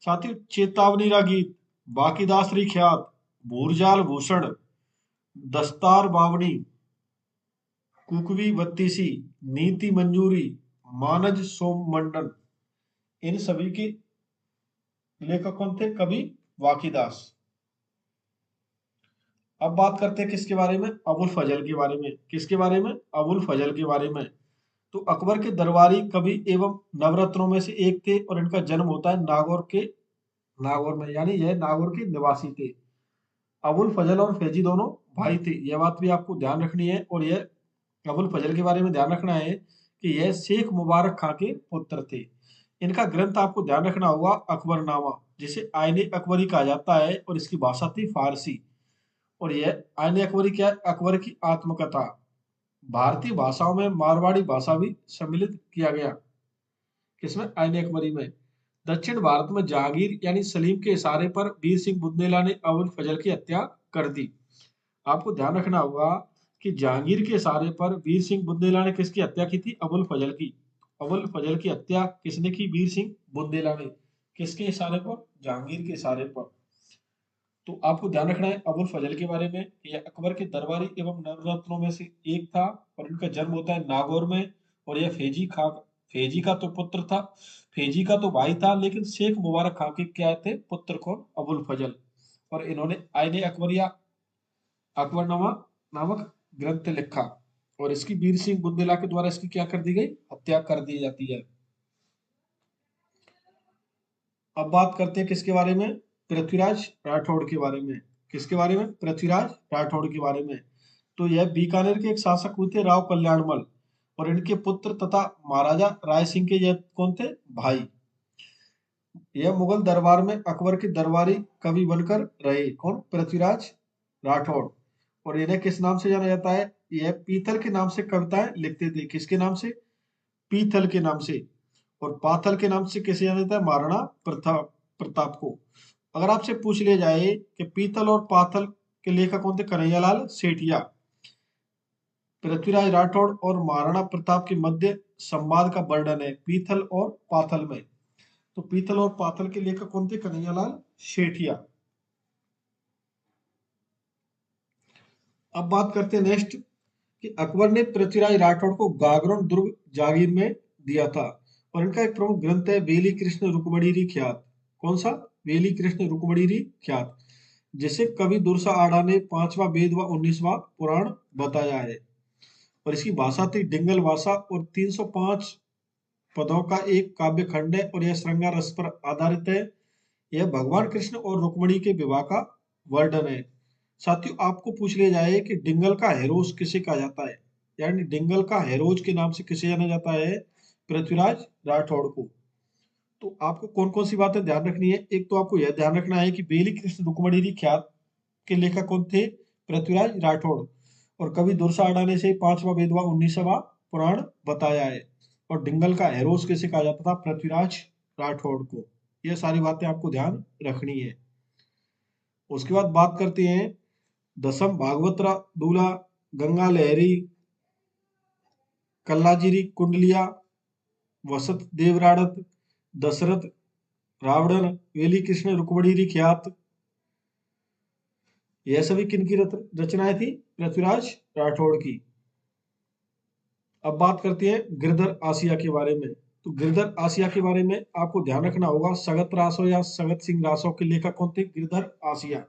साथियों चेतावनी रा गीत, वाकीदास री ख्यात, भूरजाल भूषण, दस्तार बावनी, कुकवी बत्तीसी, नीति मंजूरी, मानज सोममंडन, इन सभी के लेखक कौन थे? कवि वाकीदास। अब बात करते हैं किसके बारे में? अबुल फजल के बारे में। किसके बारे में? अबुल फजल के बारे में। तो अकबर के दरबारी कवि एवं नवरत्नों में से एक थे और इनका जन्म होता है नागौर में, यानी यह नागौर के निवासी थे। अबुल फजल और फैजी दोनों भाई थे, यह बात भी आपको ध्यान रखनी है। और यह अबुल फजल के बारे में ध्यान रखना है कि यह शेख मुबारक खां के पुत्र थे। इनका ग्रंथ आपको ध्यान रखना होगा अकबरनामा, जिसे आईने अकबरी कहा जाता है, और इसकी भाषा थी फारसी। और यह आईने अकबरी क्या है? अकबर की आत्मकथा। भारतीय भाषाओं में मारवाड़ी भाषा भी सम्मिलित किया गया। किसमें? आईने अकबरी में। दक्षिण भारत में जहांगीर यानी सलीम के इशारे पर वीर सिंह बुंदेला ने अबुल फजल की हत्या कर दी। आपको ध्यान रखना होगा कि जहांगीर के इशारे पर वीर सिंह बुंदेला ने किसकी हत्या की थी? अबुल फजल की। अबुल फजल की हत्या किसने की? वीर सिंह बुंदेला ने। किसके इशारे पर? जहांगीर के इशारे पर। तो आपको ध्यान रखना है अबुल फजल के बारे में, यह अकबर के दरबारी एवं नवरत्नों में से एक था और इनका जन्म होता है नागौर में। और यह फेजी का तो पुत्र था, फेजी का तो भाई था, लेकिन शेख मुबारक खां के क्या थे? पुत्र। कौन? अबुल फजल। और इन्होंने आईने अकबरिया अकबरनामा नामक ग्रंथ लिखा और इसकी वीर सिंह बुंदेला के द्वारा इसकी क्या कर दी गई? हत्या कर दी जाती है। अब बात करते हैं किसके बारे में? पृथ्वीराज राठौड़ के बारे में। किसके बारे में? पृथ्वीराज राठौड़ के बारे में। तो यह बीकानेर के एक शासक हुए थे, राव कल्याणमल। और इनके पुत्र तथा महाराजा राय सिंह के यह कौन थे? भाई। यह मुगल दरबार में अकबर के दरबारी कवि बनकर रहे। कौन? पृथ्वीराज राठौड़। और इन्हें किस नाम से जाना जाता है? यह पीतल के नाम से कविताएं लिखते थे। किसके नाम से? पीतल के नाम से। और पाथल के नाम से किसे जाना जाता है? महाराणा प्रताप को। अगर आपसे पूछ लिया जाए कि पीतल और पाथल के लेखक कौन थे? कन्हैयालाल सेठिया। पृथ्वीराज राठौड़ और महाराणा प्रताप के मध्य संवाद का वर्णन है पीथल और पाथल में। तो पीतल और पाथल के लेखक कौन थे? कन्हैयालाल सेठिया। अब बात करते हैं नेक्स्ट कि अकबर ने पृथ्वीराज राठौड़ को गागरोन दुर्ग जागीर में दिया था। और इनका एक प्रमुख ग्रंथ है वेली कृष्ण रुक्मणी ख्यात। कौन सा? वेली कृष्ण रुक्मणी ख्यात, जिसे कवि दुर्सा आडा ने पांचवा वेद व 19वां पुराण बताया है। और इसकी भाषा थी डिंगल भाषा और 305 पदों का एक काव्य खंड है और यह श्रृंगार रस पर आधारित है। यह भगवान कृष्ण और रुक्मणी के विवाह का वर्णन है। साथियों आपको पूछ लिया जाए कि डिंगल का हेरोज किसे कहा जाता है, यानी डिंगल का हेरोज के नाम से किसे जाना जाता है? पृथ्वीराज राठौड़ को। तो आपको कौन कौन सी बातें ध्यान रखनी है? एक तो आपको यह ध्यान रखना है कि बेली कृष्ण रुक्मणी ख्यात के लेखक कौन थे? पृथ्वीराज राठौड़। और कवि दुर्सा अडा ने से पांचवा वेद व 19वां पुराण बताया है। और डिंगल का हेरोज किसे कहा जाता था? पृथ्वीराज राठौड़ को। यह सारी बातें आपको ध्यान रखनी है। उसके बाद बात करते हैं दसम भागवत दूला, गंगा लहरी, कल्लाजिरी कुंडलिया, वसत देवराड़त, दशरथ, रावणन, वेली कृष्ण रुक्मणी ख्यात, यह सभी किन की रचनाएं थी? पृथ्वीराज राठौड़ की। अब बात करते हैं गिरधर आसिया के बारे में। तो गिरधर आसिया के बारे में आपको ध्यान रखना होगा, सगत रासो या सगत सिंह रासो के लेखक कौन थे? गिरधर आसिया।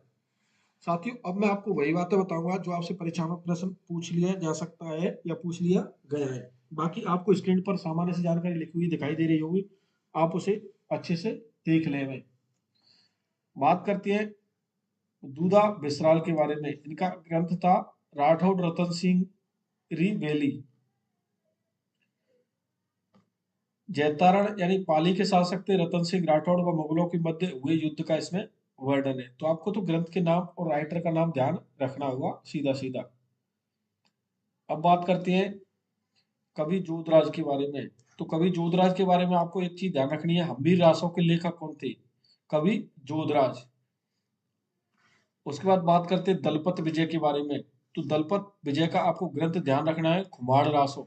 साथियों, अब मैं आपको वही बातें बताऊंगा जो आपसे परीक्षा में प्रश्न पूछ लिया जा सकता है या पूछ लिया गया है। बाकी आपको स्क्रीन पर सामान्य से जानकारी लिखी हुई दिखाई दे रही होगी, आप उसे अच्छे से देख लें। बात करते हैं दूधा बिसराल के बारे में। इनका ग्रंथ था राठौड़ रतन सिंह री बेली। जैतारण यानी पाली के शासक थे रतन सिंह राठौड़ व मुगलों के मध्य हुए युद्ध का इसमें वर्णन है। तो आपको तो ग्रंथ के नाम और राइटर का नाम ध्यान रखना होगा सीधा सीधा। अब बात करते हैं कवि जोधराज के बारे में। तो कवि जोधराज के बारे में आपको एक चीज ध्यान रखनी है, हम्बीर रासों के लेखक कौन थे? कवि जोधराज। उसके बाद बात करते हैं दलपत विजय के बारे में। तो दलपत विजय का आपको ग्रंथ ध्यान रखना है खुमाड़ रासो।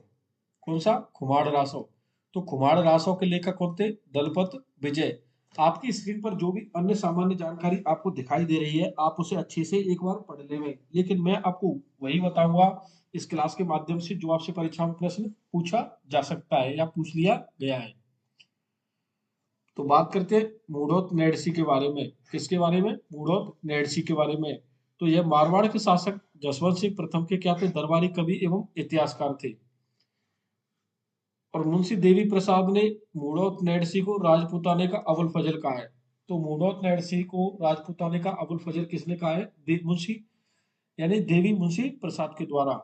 कौन सा? खुमाड़ रासो। तो खुमाड़ रासो के लेखक कौन थे? दलपत विजय। आपकी स्क्रीन पर जो भी अन्य सामान्य जानकारी आपको दिखाई दे रही है, आप उसे अच्छे से एक बार पढ़ लें, लेकिन मैं आपको वही बताऊंगा इस क्लास के माध्यम से जो आपसे परीक्षा में प्रश्न पूछा जा सकता है या पूछ लिया गया है। तो बात करते हैं मूढ़ोत नेडसी के बारे में। किसके बारे में? मूढ़ोत नेडसी के बारे में। तो यह मारवाड़ के शासक जसवंत सिंह प्रथम के क्या थे? दरबारी कवि एवं इतिहासकार थे। और मुंशी देवी प्रसाद ने मूढ़ोत नेडसी को राजपूताने का अबुल फजल कहा है। तो मूढ़ोत नेडसी को राजपूताने का अबुल फजल किसने कहा है? मुंशी यानी देवी मुंशी प्रसाद के द्वारा।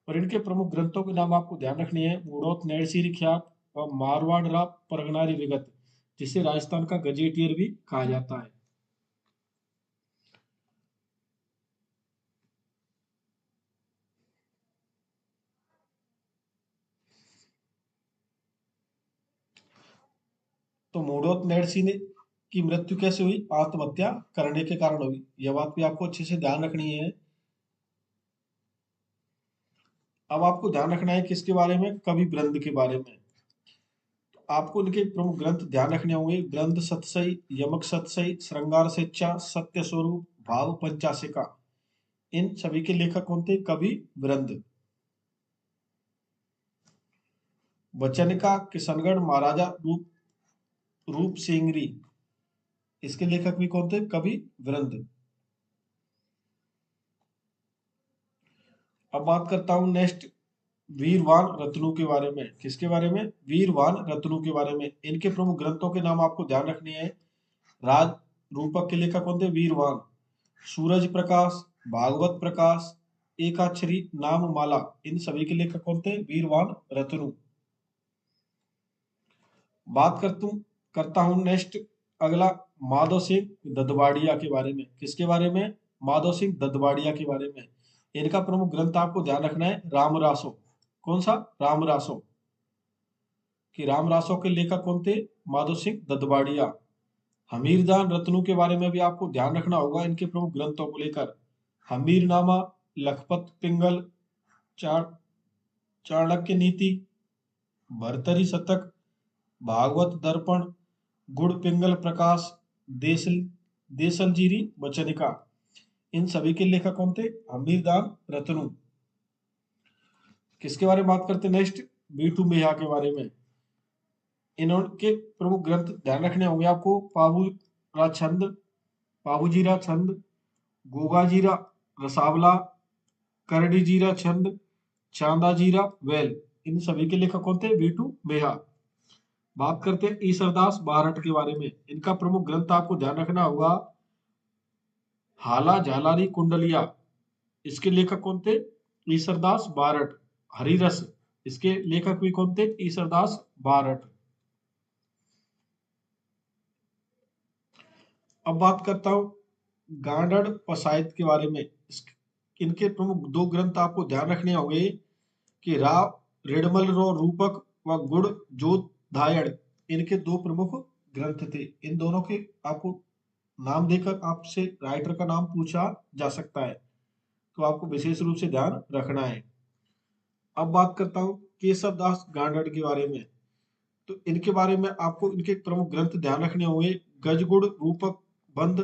और इनके प्रमुख ग्रंथों के नाम आपको ध्यान रखने हैं, मूढ़ोत नेडसी ख्यात और मारवाड़ रा परगनारी विगत, जिसे राजस्थान का गजेटियर भी कहा जाता है। तो मूढ़ोत नेडसी ने की मृत्यु कैसे हुई? आत्महत्या करने के कारण हुई। यह बात भी आपको अच्छे से ध्यान रखनी है। अब आपको ध्यान रखना है किसके बारे में? कवि वृंद के बारे में। आपको इनके प्रमुख ग्रंथ ध्यान रखने होंगे, ग्रंथ सतसई, यमक सतसई, श्रृंगार शिक्षा, सत्य स्वरूप, भाव पंचाशिका। इन सभी के लेखक कौन थे? कवि वृंद। वचन का किशनगढ़ महाराजा रूप सिंगरी, इसके लेखक भी कौन थे? कवि वृंद। अब बात करता हूं नेक्स्ट वीरवान रत्नू के बारे में। किसके बारे में? वीरवान रत्नू के बारे में। इनके प्रमुख ग्रंथों के नाम आपको ध्यान रखने हैं। राज रूपक के लेखक कौन थे? वीरवान। सूरज प्रकाश, भागवत प्रकाश, एकाक्षरी नाम माला, इन सभी के लेखक कौन थे? वीरवान रत्नू। बात करता हूं नेक्स्ट अगला माधव सिंह ददवाड़िया के बारे में। किसके बारे में? माधव सिंह ददवाड़िया के बारे में। इनका प्रमुख ग्रंथ आपको ध्यान रखना है रामरासो। कौन सा? रामरासो। कि रामरासो के लेखक कौन थे? माधव सिंह ददवाड़िया। हमीरजान रत्नू के बारे में भी आपको ध्यान रखना होगा इनके प्रमुख ग्रंथों को लेकर। हमीरनामा, लखपत पिंगल, चाणक्य नीति, भरतरी शतक, भागवत दर्पण, गुड़ पिंगल प्रकाश, देसल देसलजीरी वचनिका, इन सभी के लेखक कौन थे? हमीरदान रत्नू। किसके बारे में बात करते हैं नेक्स्ट? बीटू मेहा के बारे में। इनके प्रमुख ग्रंथ ध्यान रखने होंगे आपको, पाबूरा छंद, पाबूजीरा छंद, गोगाजीरा रसावला, करडीजीरा छंद, चांदाजीरा वेल, इन सभी के लेखक कौन थे? बीटू मेहा। बात करते हैं ईसरदास बारठ के बारे में। इनका प्रमुख ग्रंथ आपको ध्यान रखना होगा हाला झालारी कुंडलिया, इसके लेखक कौन थे? ईसरदास बारठ। हरिरस, इसके लेखक भी कौन थे? ईसरदास बारठ। अब बात करता हूं गांडड़ पसायत के बारे में। इनके प्रमुख दो ग्रंथ आपको ध्यान रखने होंगे कि राव रिडमल रो रूपक व गुड़ जोत धायड़, इनके दो प्रमुख ग्रंथ थे। इन दोनों के आपको नाम देकर आपसे राइटर का नाम पूछा जा सकता है, तो आपको विशेष रूप से ध्यान रखना है। अब बात करता हूं केशव दास गांडड़ के बारे में। तो इनके बारे में आपको इनके प्रमुख ग्रंथ ध्यान रखने होंगे। गजगुड़, रूपक, बंध,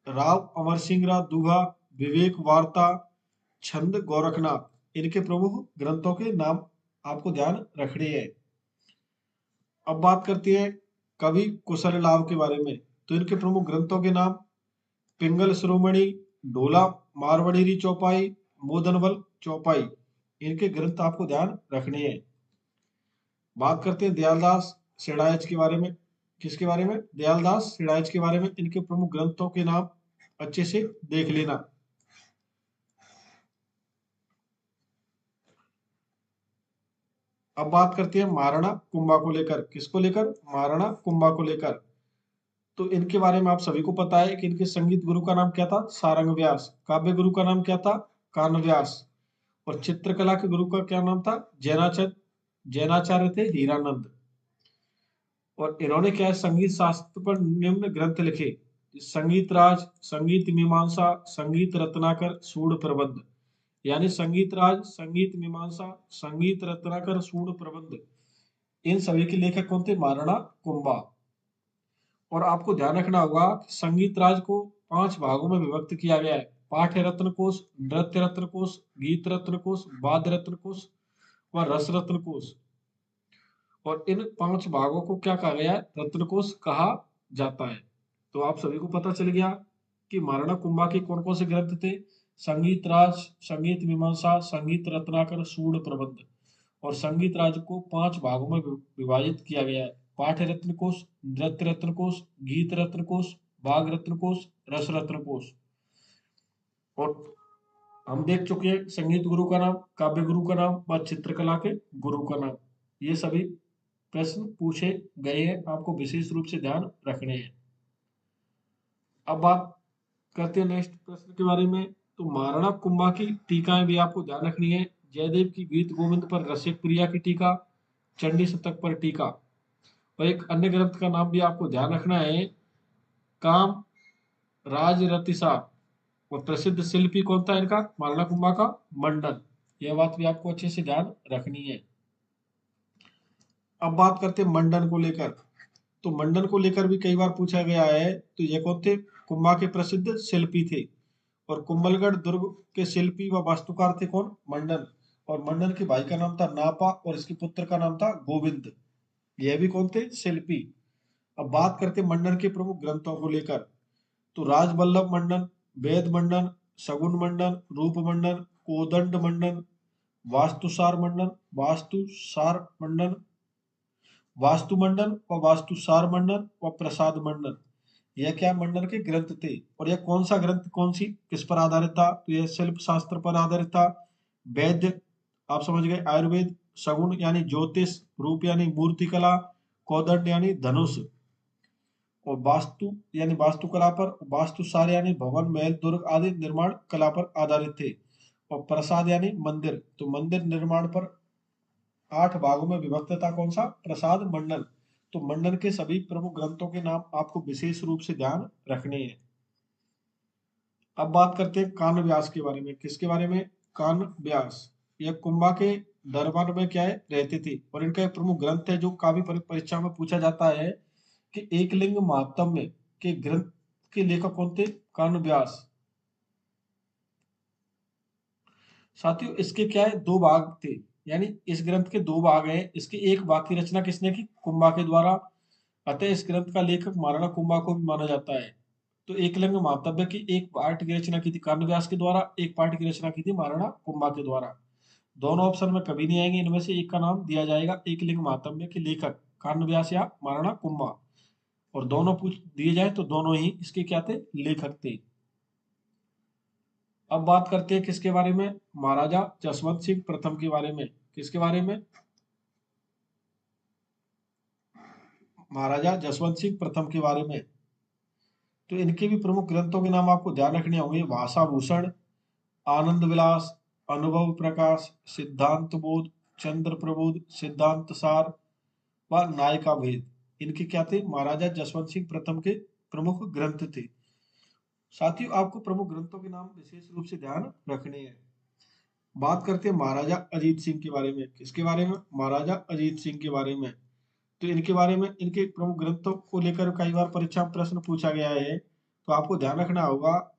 राव अमर सिंह रा दुहा, विवेक वार्ता, छंद, गोरखनाथ, इनके प्रमुख ग्रंथों के नाम आपको ध्यान रखने हैं। अब बात करते हैं कवि कुशल लाभ के बारे में। तो इनके प्रमुख ग्रंथों के नाम पिंगल शिरोमणि, ढोला मारवाड़ी री चौपाई, मोदनबल चौपाई, इनके ग्रंथ आपको ध्यान रखने हैं। बात करते हैं दयालदास सिडायच के बारे में। किसके बारे में? दयालदास सिडायच के बारे में। इनके प्रमुख ग्रंथों के नाम अच्छे से देख लेना। अब बात करते हैं महाराणा कुंभा को लेकर। किसको लेकर? महाराणा कुंभा को लेकर। तो इनके बारे में आप सभी को पता है कि इनके संगीत गुरु का नाम क्या था? सारंग व्यास। काव्य गुरु का नाम क्या था? कान व्यास। और चित्रकला के गुरु का क्या नाम था? जैनाचार्य। जैनाचार्य थे हीरानंद। और इन्होंने क्या है, संगीत शास्त्र पर निम्न ग्रंथ लिखे: संगीत राज, संगीत मीमांसा, संगीत रत्नाकर, सूड प्रबंध। यानी संगीत राज, संगीत मीमांसा, संगीत रत्नाकर, सूड प्रबंध, इन सभी के लेखक कौन थे? महाराणा कुंभा। और आपको ध्यान रखना होगा कि संगीत राज को 5 भागों में विभक्त किया गया है: पाठ्य रत्न कोश, नृत्य रत्न कोश, गीत रत्न कोश, वाद्य रत्न कोश व रस रत्न कोश। और इन 5 भागों को क्या कहा गया है? रत्नकोश कहा जाता है। तो आप सभी को पता चल गया कि महाराणा कुंभा के कौन कौन से ग्रंथ थे: संगीत राज, संगीत मीमांसा, संगीत रत्नाकर, सूड प्रबंध। और संगीत राज को 5 भागों में विभाजित किया गया है: पाठ्य रत्न कोश, नृत्य रत्न कोश, गीत रत्न कोश, वाग रत्न कोश, रस रत्न कोश। और हम देख चुके हैं संगीत गुरु का नाम, काव्य गुरु का नाम व चित्रकला के गुरु का नाम। ये सभी प्रश्न पूछे गए हैं, आपको विशेष रूप से ध्यान रखने हैं। अब बात करते हैं नेक्स्ट प्रश्न के बारे में। तो महाराणा कुंभा की टीकाएं भी आपको ध्यान रखनी है: जयदेव की गीत गोविंद पर रसिक प्रिया की टीका, चंडी शतक पर टीका। और एक अन्य ग्रंथ का नाम भी आपको ध्यान रखना है: काम राज रतिसार। और प्रसिद्ध शिल्पी कौन था इनका? महाराणा कुंभा का मंडन। यह बात भी आपको अच्छे से ध्यान रखनी है। अब बात करते हैं मंडन को लेकर। तो मंडन को लेकर भी कई बार पूछा गया है। तो ये कौन थे? कुंभा के प्रसिद्ध शिल्पी थे। और कुंभलगढ़ दुर्ग के शिल्पी व वास्तुकार थे कौन? मंडन। और मंडन के भाई का नाम था नापा और इसके पुत्र का नाम था गोविंद। यह भी कौन थे? शिल्पी। अब बात करते हैं मंडन के प्रमुख ग्रंथों को लेकर। तो राजवल्लभ मंडन, वेद मंडन, सगुन मंडन, रूप मंडन, कोदंड मंडन, वास्तुसार मंडन, वास्तुसार मंडन, वास्तुमंडन व वास्तुसार मंडन व प्रसाद मंडन, यह क्या मंडन के ग्रंथ थे। और यह कौन सा ग्रंथ, कौन सी, किस पर आधारित था? तो यह शिल्प शास्त्र पर आधारित था। वैद्य, आप समझ गए, आयुर्वेद, सगुन यानी ज्योतिष, रूप यानी मूर्तिकला, कौदंड यानी धनुष, और वास्तु यानी वास्तुकला पर, वास्तुसार यानी भवन महल दुर्ग आदि निर्माण कला पर आधारित थे। और प्रसाद यानी मंदिर, तो मंदिर निर्माण पर 8 भागों में विभक्त था। कौन सा? प्रसाद मंडल। तो मंडन के सभी प्रमुख ग्रंथों के नाम आपको विशेष रूप से ध्यान रखने हैं। अब बात करते हैं कान व्यास के बारे में। किसके बारे में? कान व्यास। यह कुंभा के दरबार में क्या है, रहते थे। और इनका एक प्रमुख ग्रंथ है जो काफी परीक्षा में पूछा जाता है कि एकलिंग महात्म्य के ग्रंथ के लेखक कौन थे? कान व्यास। साथियों इसके क्या है, 2 भाग थे। यानी इस ग्रंथ के 2 भाग हैं। इसके एक भाग की रचना किसने की? कुंभा के द्वारा। अतः इस ग्रंथ का लेखक महाराणा कुंभा को भी माना जाता है। तो एकलिंग महात्म्य की एक पार्ट की रचना की थी कान व्यास के द्वारा, एक पार्ट की रचना की थी महाराणा कुंभा के द्वारा। दोनों ऑप्शन में कभी नहीं आएंगे, इनमें से एक का नाम दिया जाएगा। एकलिंग महात्म्य के लेखक कान व्यास या महाराणा कुंभा। और दोनों पूछ दिए जाए तो दोनों ही इसके क्या थे? लेखक थे। अब बात करते हैं किसके बारे में? महाराजा जसवंत सिंह प्रथम के बारे में। किसके बारे में? महाराजा जसवंत सिंह प्रथम के बारे में। तो इनके भी प्रमुख ग्रंथों के नाम आपको ध्यान रखने होंगे: भाषा भूषण, आनंद विलास, अनुभव प्रकाश, सिद्धांत बोध, चंद्र प्रबोध, सिद्धांत सार व नायिका भेद। इनके क्या थे? महाराजा जसवंत सिंह प्रथम के प्रमुख ग्रंथ थे। साथियों आपको प्रमुख ग्रंथों के नाम विशेष रूप से ध्यान रखने हैं। बात करते हैं महाराजा अजीत सिंह के बारे में। किसके बारे में? महाराजा अजीत सिंह के बारे में। तो इनके बारे में, इनके प्रमुख ग्रंथों को लेकर कई बार परीक्षा में प्रश्न पूछा गया है, तो आपको ध्यान रखना होगा।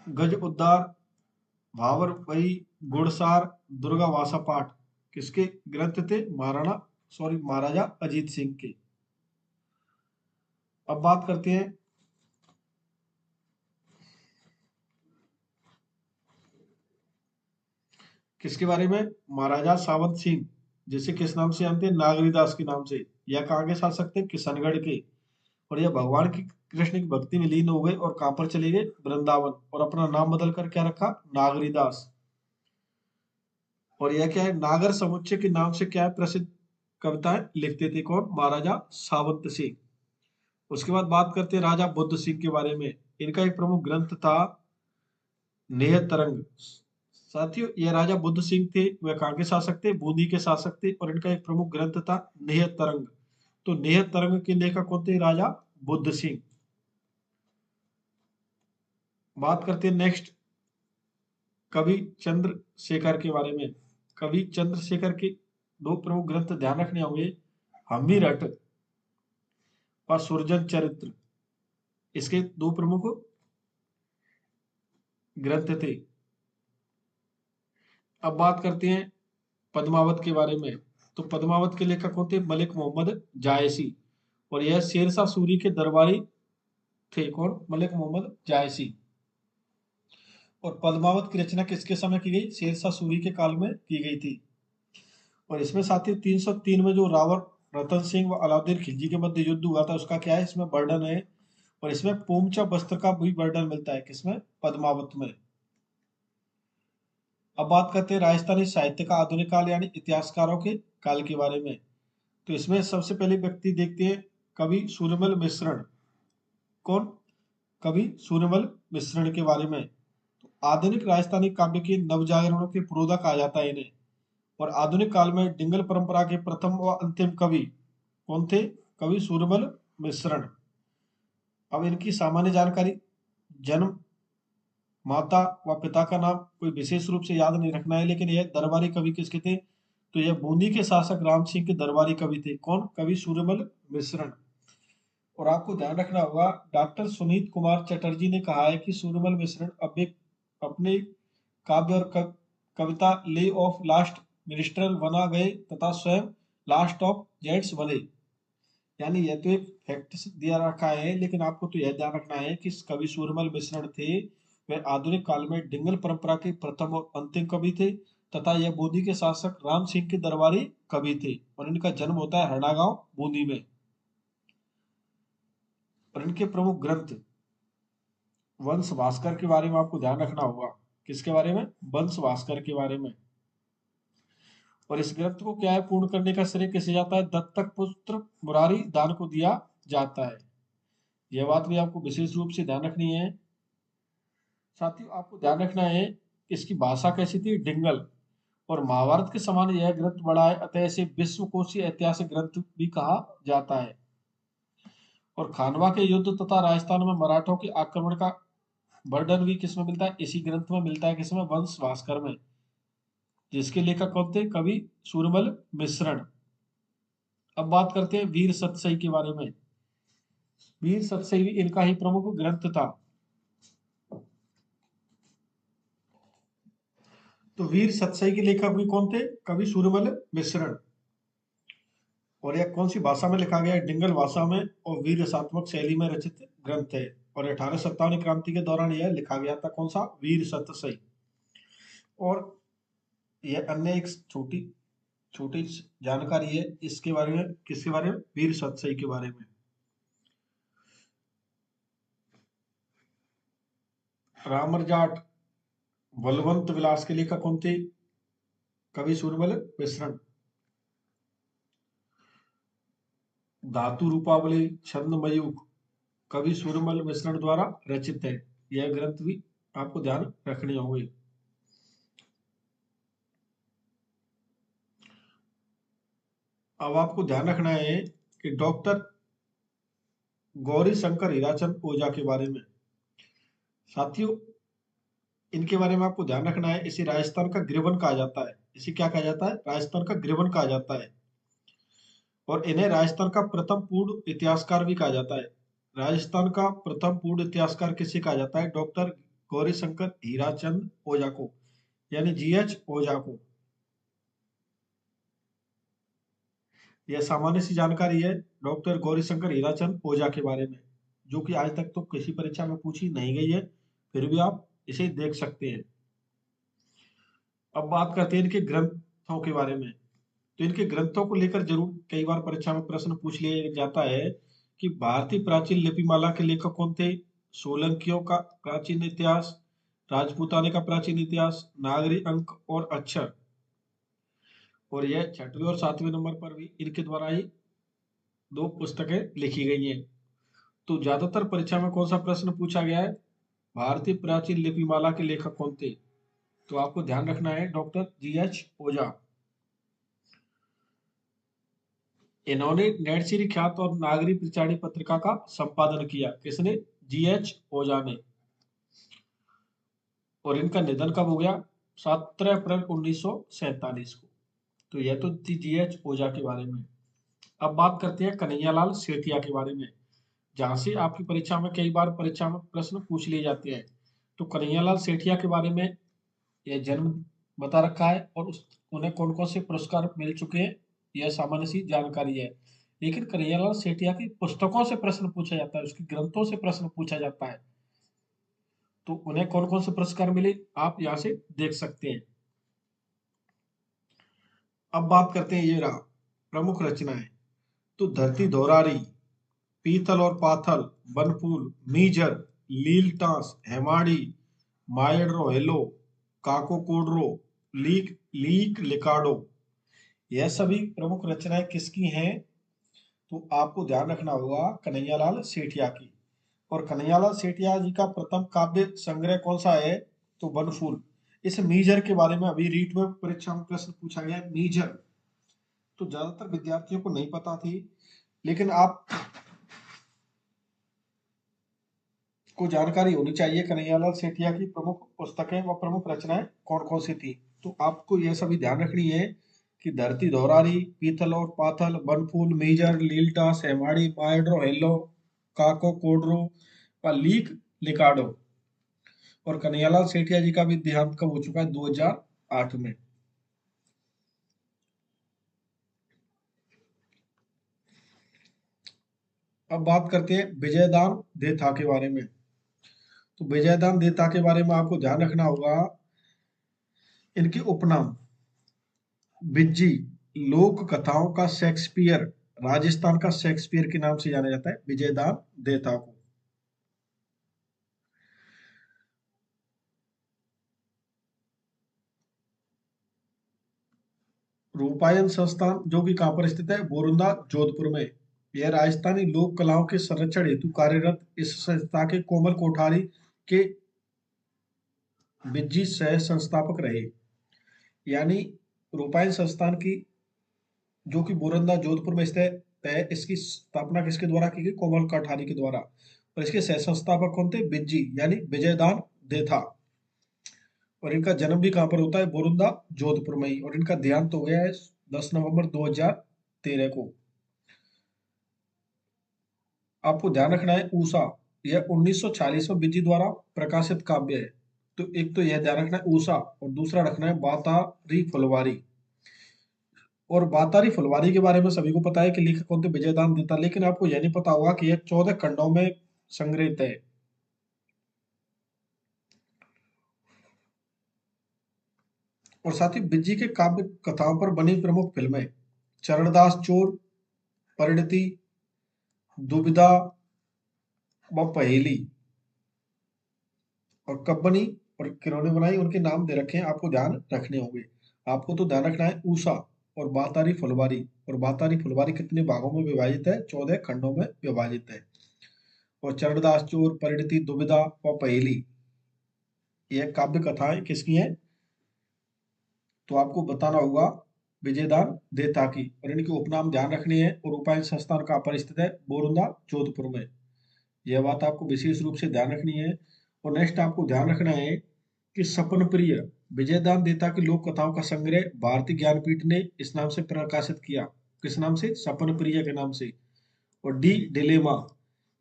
गज उद्धार, भावर वही, गुड़सार, दुर्गा वासा पाठ किसके ग्रंथ थे? महाराजा अजीत सिंह के। अब बात करते हैं किसके बारे में? महाराजा सावंत सिंह, जिसे किस नाम से जानते हैं? नागरीदास के नाम से। यह कहाँ के शासक थे? किशनगढ़ के। और यह भगवान की कृष्ण की भक्ति में लीन हो गए और कहां पर चले गए? वृंदावन। और अपना नाम बदल कर क्या रखा? नागरीदास। और यह क्या है? नागर समुच्चय के नाम से क्या है? प्रसिद्ध कविताएं लिखते थे। कौन? महाराजा सावंत सिंह। उसके बाद बात करते हैं राजा बुद्ध सिंह के बारे में। इनका एक प्रमुख ग्रंथ था नेह तरंग। साथियों, यह राजा बुद्ध सिंह थे, वह कहाँ के शासक थे? बूंदी के शासक थे। और इनका एक प्रमुख ग्रंथ था नेह तरंग। तो नेह तरंग के लेखक कौन थे? राजा बुद्ध सिंह। बात करते हैं नेक्स्ट कवि चंद्रशेखर के बारे में। कवि चंद्रशेखर के दो प्रमुख ग्रंथ ध्यान रखने होंगे, हम्मी रट और सुरजन चरित्र। इसके दो प्रमुख ग्रंथ थे। अब बात करते हैं पद्मावत के बारे में। तो पद्मावत के लेखक होते मलिक मोहम्मद जायसी। और यह शेरशाह सूरी के दरबारी थे। कौन? मलिक मोहम्मद जायसी। और पद्मावत की रचना किसके समय की गई? शेरशाह सूरी के काल में की गई थी। और इसमें साथ ही 303 में जो रावण रतन सिंह व अलाउद्दीन खिलजी के मध्य युद्ध हुआ था, उसका क्या है इसमें वर्णन है। और इसमें पोमचा वस्त्र का भी वर्णन मिलता है। किसमें? पद्मावत में। अब बात करते हैं राजस्थानी साहित्य का आधुनिक काल यानी इतिहासकारों के काल के बारे में। तो इसमें सबसे पहले व्यक्ति देखते हैं कवि सूर्यमल मिश्रण। कौन? कवि सूर्यमल मिश्रण के बारे में। तो आधुनिक राजस्थानी काव्य के नवजागरणों के पुरोधा कहा जाता है इन्हें। और आधुनिक काल में डिंगल परंपरा के प्रथम व अंतिम कवि कौन थे? कवि सूरमल मिश्रण। अब इनकी सामान्य जानकारी, जन्म, माता व पिता का नाम कोई विशेष रूप से याद नहीं रखना है, लेकिन यह दरबारी कवि किसके थे? तो यह बूंदी के शासक राम सिंह के दरबारी कवि थे। कौन? कवि सूरमल मिश्रण। और आपको ध्यान रखना होगा, डॉक्टर सुनीत कुमार चटर्जी ने कहा है कि सूरमल मिश्रण अब एक अपने काव्य और कविता ले ऑफ लास्ट मिनिस्ट्रल बना गए तथा स्वयं लास्ट ऑफ जेंट्स बने। यानी यह तो एक फैक्ट दिया रखा है, लेकिन आपको तो यह ध्यान रखना है कि कवि सूरमल मिश्रण थे वह आधुनिक काल में डिंगल परंपरा के प्रथम और अंतिम कवि थे तथा यह बूंदी के शासक राम सिंह के दरबारी कवि थे। और इनका जन्म होता है हरणागांव बूंदी में। और इनके प्रमुख ग्रंथ, वंश भास्कर के बारे में आपको ध्यान रखना होगा। किसके बारे में? वंश भास्कर के बारे में। और इस ग्रंथ को क्या है पूर्ण करने का श्रेय किसे जाता है? दत्तक पुत्र मुरारी दान को दिया जाता है। यह बात भी आपको विशेष रूप से ध्यान रखनी है। साथियों, आपको ध्यान रखना है इसकी भाषा कैसी थी? डिंगल। और महाभारत के समान यह ग्रंथ बड़ा है, अतः इसे विश्वकोशीय ऐतिहासिक ग्रंथ भी कहा जाता है। और खानवा के युद्ध तथा राजस्थान में मराठों के आक्रमण का वर्णन भी किसमें मिलता है? इसी ग्रंथ में मिलता है। किसमें? वंश भास्कर में। जिसके लेखक कौन थे? कवि सूरमल मिश्रण। अब बात करते हैं वीर सतसई के बारे में। वीर सतसई भी इनका ही प्रमुख ग्रंथ था। तो वीर सतसई के लेखक भी कौन थे? कवि सूरमल मिश्रण। और यह कौन सी भाषा में लिखा गया है? डिंगल भाषा में और वीर रसात्मक शैली में रचित ग्रंथ है। और 1857 क्रांति के दौरान यह लिखा गया था। कौन सा? वीर सतसई। और यह अन्य एक छोटी छोटी जानकारी है इसके बारे में। किसके बारे में? वीर सतसई के बारे में। रामर जाट, बलवंत विलास के लेखक कौन थे? कवि सूरमल मिश्रण। धातु रूपावली छंद मयूख कवि सूरमल मिश्रण द्वारा रचित है। यह ग्रंथ भी आपको ध्यान रखने होंगे। अब आपको ध्यान रखना है कि डॉक्टर गौरी शंकर हीराचंद ओझा के बारे में। साथियों, इनके बारे में आपको ध्यान रखना है। इसे राजस्थान का ग्रीवन कहा जाता है। इसे क्या कहा जाता है? राजस्थान का ग्रीवन कहा जाता है। और इन्हें राजस्थान का प्रथम पूर्ण इतिहासकार भी कहा जाता है। राजस्थान का प्रथम पूर्ण इतिहासकार किसे कहा जाता है? डॉक्टर गौरीशंकर हीराचंद ओझा को, यानी जीएच ओझा को। यह सामान्य सी जानकारी है डॉक्टर गौरीशंकर हीराचंद ओझा के बारे में, जो कि आज तक तो किसी परीक्षा में पूछी नहीं गई है, फिर भी आप इसे देख सकते हैं। अब बात करते हैं इनके ग्रंथों के बारे में। तो इनके ग्रंथों को लेकर जरूर कई बार परीक्षा में प्रश्न पूछ लिया जाता है कि भारतीय प्राचीन लिपिमाला के लेखक कौन थे? सोलंकियों का प्राचीन इतिहास, राजपूताने का प्राचीन इतिहास, नागरी अंक और अक्षर। और यह 6वें और 7वें नंबर पर भी इनके द्वारा ही दो पुस्तकें लिखी गई हैं। तो ज्यादातर परीक्षा में कौन सा प्रश्न पूछा गया है? भारतीय प्राचीन लिपिमाला के लेखक कौन थे? तो आपको ध्यान रखना है डॉक्टर जीएच ओझा। इन्होंने नैणसीरी ख्यात और नागरी पिचाड़ी पत्रिका का संपादन किया। किसने? जीएच ओझा ने। और इनका निधन कब हो गया? 17 अप्रैल 1947 को। तो यह तो थी जीएच ओझा के बारे में। अब बात करते हैं कन्हैयालाल सेठिया के बारे में, जहां से आपकी परीक्षा में कई बार परीक्षा में प्रश्न पूछ लिए जाते हैं। तो कन्हैयालाल सेठिया के बारे में यह जन्म बता रखा है और उन्हें कौन कौन से पुरस्कार मिल चुके हैं, यह सामान्य सी जानकारी है। लेकिन कन्हैयालाल सेठिया की पुस्तकों से प्रश्न पूछा जाता है, उसके ग्रंथों से प्रश्न पूछा जाता है। तो उन्हें कौन कौन से पुरस्कार मिले, आप यहाँ से देख सकते हैं। अब बात करते हैं, ये रहा प्रमुख रचनाएं। तो धरती धौरारी, पीतल और पाथल, बनफूल, मीजर, लीलटास, हेमाड़ी, मायड्रो हेलो, काको कोडरो, लीक लीक लिकाडो। यह सभी प्रमुख रचनाएं किसकी हैं? तो आपको ध्यान रखना होगा कन्हैयालाल सेठिया की। और कन्हैयालाल सेठिया जी का प्रथम काव्य संग्रह कौन सा है? तो बनफूल। इस मीजर के बारे में अभी रीट में परीक्षा में प्रश्न पूछा गया है, मीजर। तो ज्यादातर विद्यार्थियों को नहीं पता थी, लेकिन आप को जानकारी होनी चाहिए कन्हैयालाल सेठिया की प्रमुख पुस्तकें व प्रमुख रचनाएं कौन कौन सी थी। तो आपको यह सभी ध्यान रखनी है कि धरती धौरारी, पीतल और पाथल, बनफूल, मीजर, लीलटास, हेमाड़ी, मायड्रो हेलो, काको कोडरो व लीक लिकाडो। और कन्हैयालाल सेठिया जी का भी देहांत कब हो चुका है? 2008 में। अब बात करते हैं विजयदान देथा के बारे में। तो विजयदान देथा के बारे में आपको ध्यान रखना होगा, इनके उपनाम बिज्जी, लोक कथाओं का शेक्सपियर, राजस्थान का शेक्सपियर के नाम से जाना जाता है विजयदान देथा को। रूपायन संस्थान जो कि कहाँ पर स्थित है? बोरुंदा, जोधपुर में। यह राजस्थानी लोक कलाओं के संरक्षण हेतु कार्यरत इस संस्था के कोमल कोठारी के बिज्जी सह संस्थापक रहे। यानी रूपायन संस्थान की, जो कि बोरंदा जोधपुर में स्थित है, इसकी स्थापना किसके द्वारा की गई? कोमल कोठारी के द्वारा। और इसके सह संस्थापक कौन थे? बिज्जी यानी विजयदान देथा। और इनका जन्म भी कहाँ पर होता है? बोरुंदा, जोधपुर में ही। और इनका देहांत हो गया है 10 नवंबर 2013 को। आपको ध्यान रखना है ऊषा, यह 1946 में बिज्जी द्वारा प्रकाशित काव्य है। तो एक तो यह ध्यान रखना है ऊषा, और दूसरा रखना है बातारी फुलवारी। और बातारी फुलवारी के बारे में सभी को पता है कि लेखक कौन थे? विजयदान देता। लेकिन आपको यह नहीं पता होगा कि यह 14 खंडों में संग्रहित है। और साथ ही बिज्जी के काव्य कथाओं पर बनी प्रमुख फिल्में चरणदास चोर, परिणति, दुविधा व पहेली, और कब बनी और किन्होंने बनाई, उनके नाम दे रखे हैं, आपको ध्यान रखने होंगे। आपको तो ध्यान रखना है ऊषा और बातारी फुलवारी। और बातारी फुलवारी कितने भागों में विभाजित है? 14 खंडों में विभाजित है। और चरणदास चोर, परिणति, दुविधा व पहेली, यह काव्य कथाएं किसकी हैं? तो आपको बताना होगा विजयदान देता की। और इनके उपनाम ध्यान रखने हैं। और उपायन संस्थान कहाँ पर स्थित है? बोरुंदा, जोधपुर में। यह बात आपको विशेष रूप से ध्यान रखनी है। और नेक्स्ट आपको ध्यान रखना है कि सपन प्रिय विजयदान देता की लोक कथाओं का संग्रह भारतीय ज्ञानपीठ ने इस नाम से प्रकाशित किया। किस नाम से? सपन प्रिय के नाम से। और डी डिलेमा,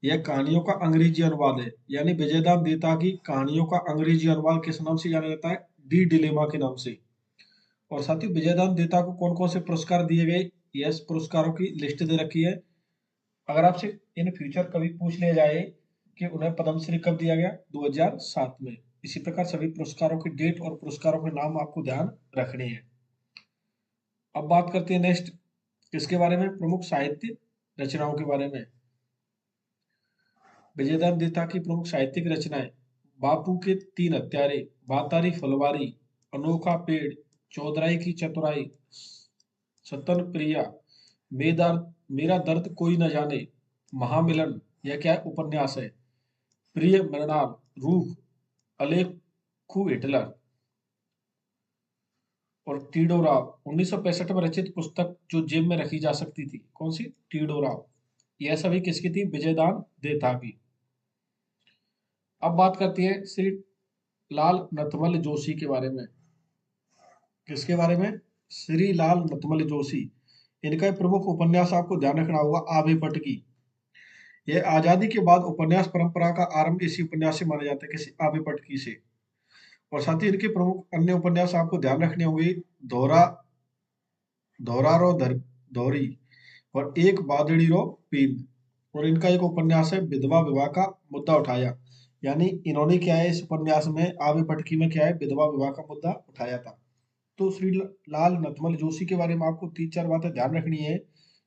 यह कहानियों का अंग्रेजी अनुवाद है। यानी विजयदान देता की कहानियों का अंग्रेजी अनुवाद किस नाम से जाना जाता है? डी डिलेमा के नाम से। और साथियों विजयदान देता को कौन कौन से पुरस्कार दिए गए, यस पुरस्कारों की लिस्ट दे रखी है। अगर आपसे इन फ्यूचर कभी पूछ लिया जाए कि उन्हें पद्मश्री कब दिया गया, 2007 में। इसी प्रकार सभी पुरस्कारों की डेट और पुरस्कारों के नाम आपको ध्यान रखने हैं। अब बात करते हैं नेक्स्ट किसके बारे में, प्रमुख साहित्य रचनाओं के बारे में। विजयदान देता की प्रमुख साहित्यिक रचनाएं: बापू के 3 हत्यारे, बातारी फुलवारी, अनोखा पेड़, चौधराई की चतुराई, सतन प्रिया, मेदार मेरा दर्द कोई न जाने, महामिलन, यह क्या है? उपन्यास है, प्रिय मृणाल, रूह, अलेखू हिटलर, और टीडोराव 1965 में रचित पुस्तक जो जेब में रखी जा सकती थी, कौन सी? टीडोराव। यह सभी किसकी थी? विजयदान देता की। अब बात करती है श्री लाल नथमल जोशी के बारे में। किसके बारे में? श्री लाल नथमल जोशी। इनका एक प्रमुख उपन्यास आपको ध्यान रखना होगा, आभे पटकी। यह आजादी के बाद उपन्यास परंपरा का आरंभ इसी उपन्यास से माना जाता है, किसी आभे पटकी से। और साथ ही इनके प्रमुख अन्य उपन्यास आपको ध्यान रखने होंगे, धोरा धोरारो धोरी, और एक बादड़ी रो पीन। और इनका एक उपन्यास है विधवा विवाह का मुद्दा उठाया। यानी इन्होंने क्या है, इस उपन्यास में आवे पटकी में क्या है, विधवा विवाह का मुद्दा उठाया था। तो श्री लाल नथमल जोशी के बारे में आपको 3-4 बातें ध्यान रखनी है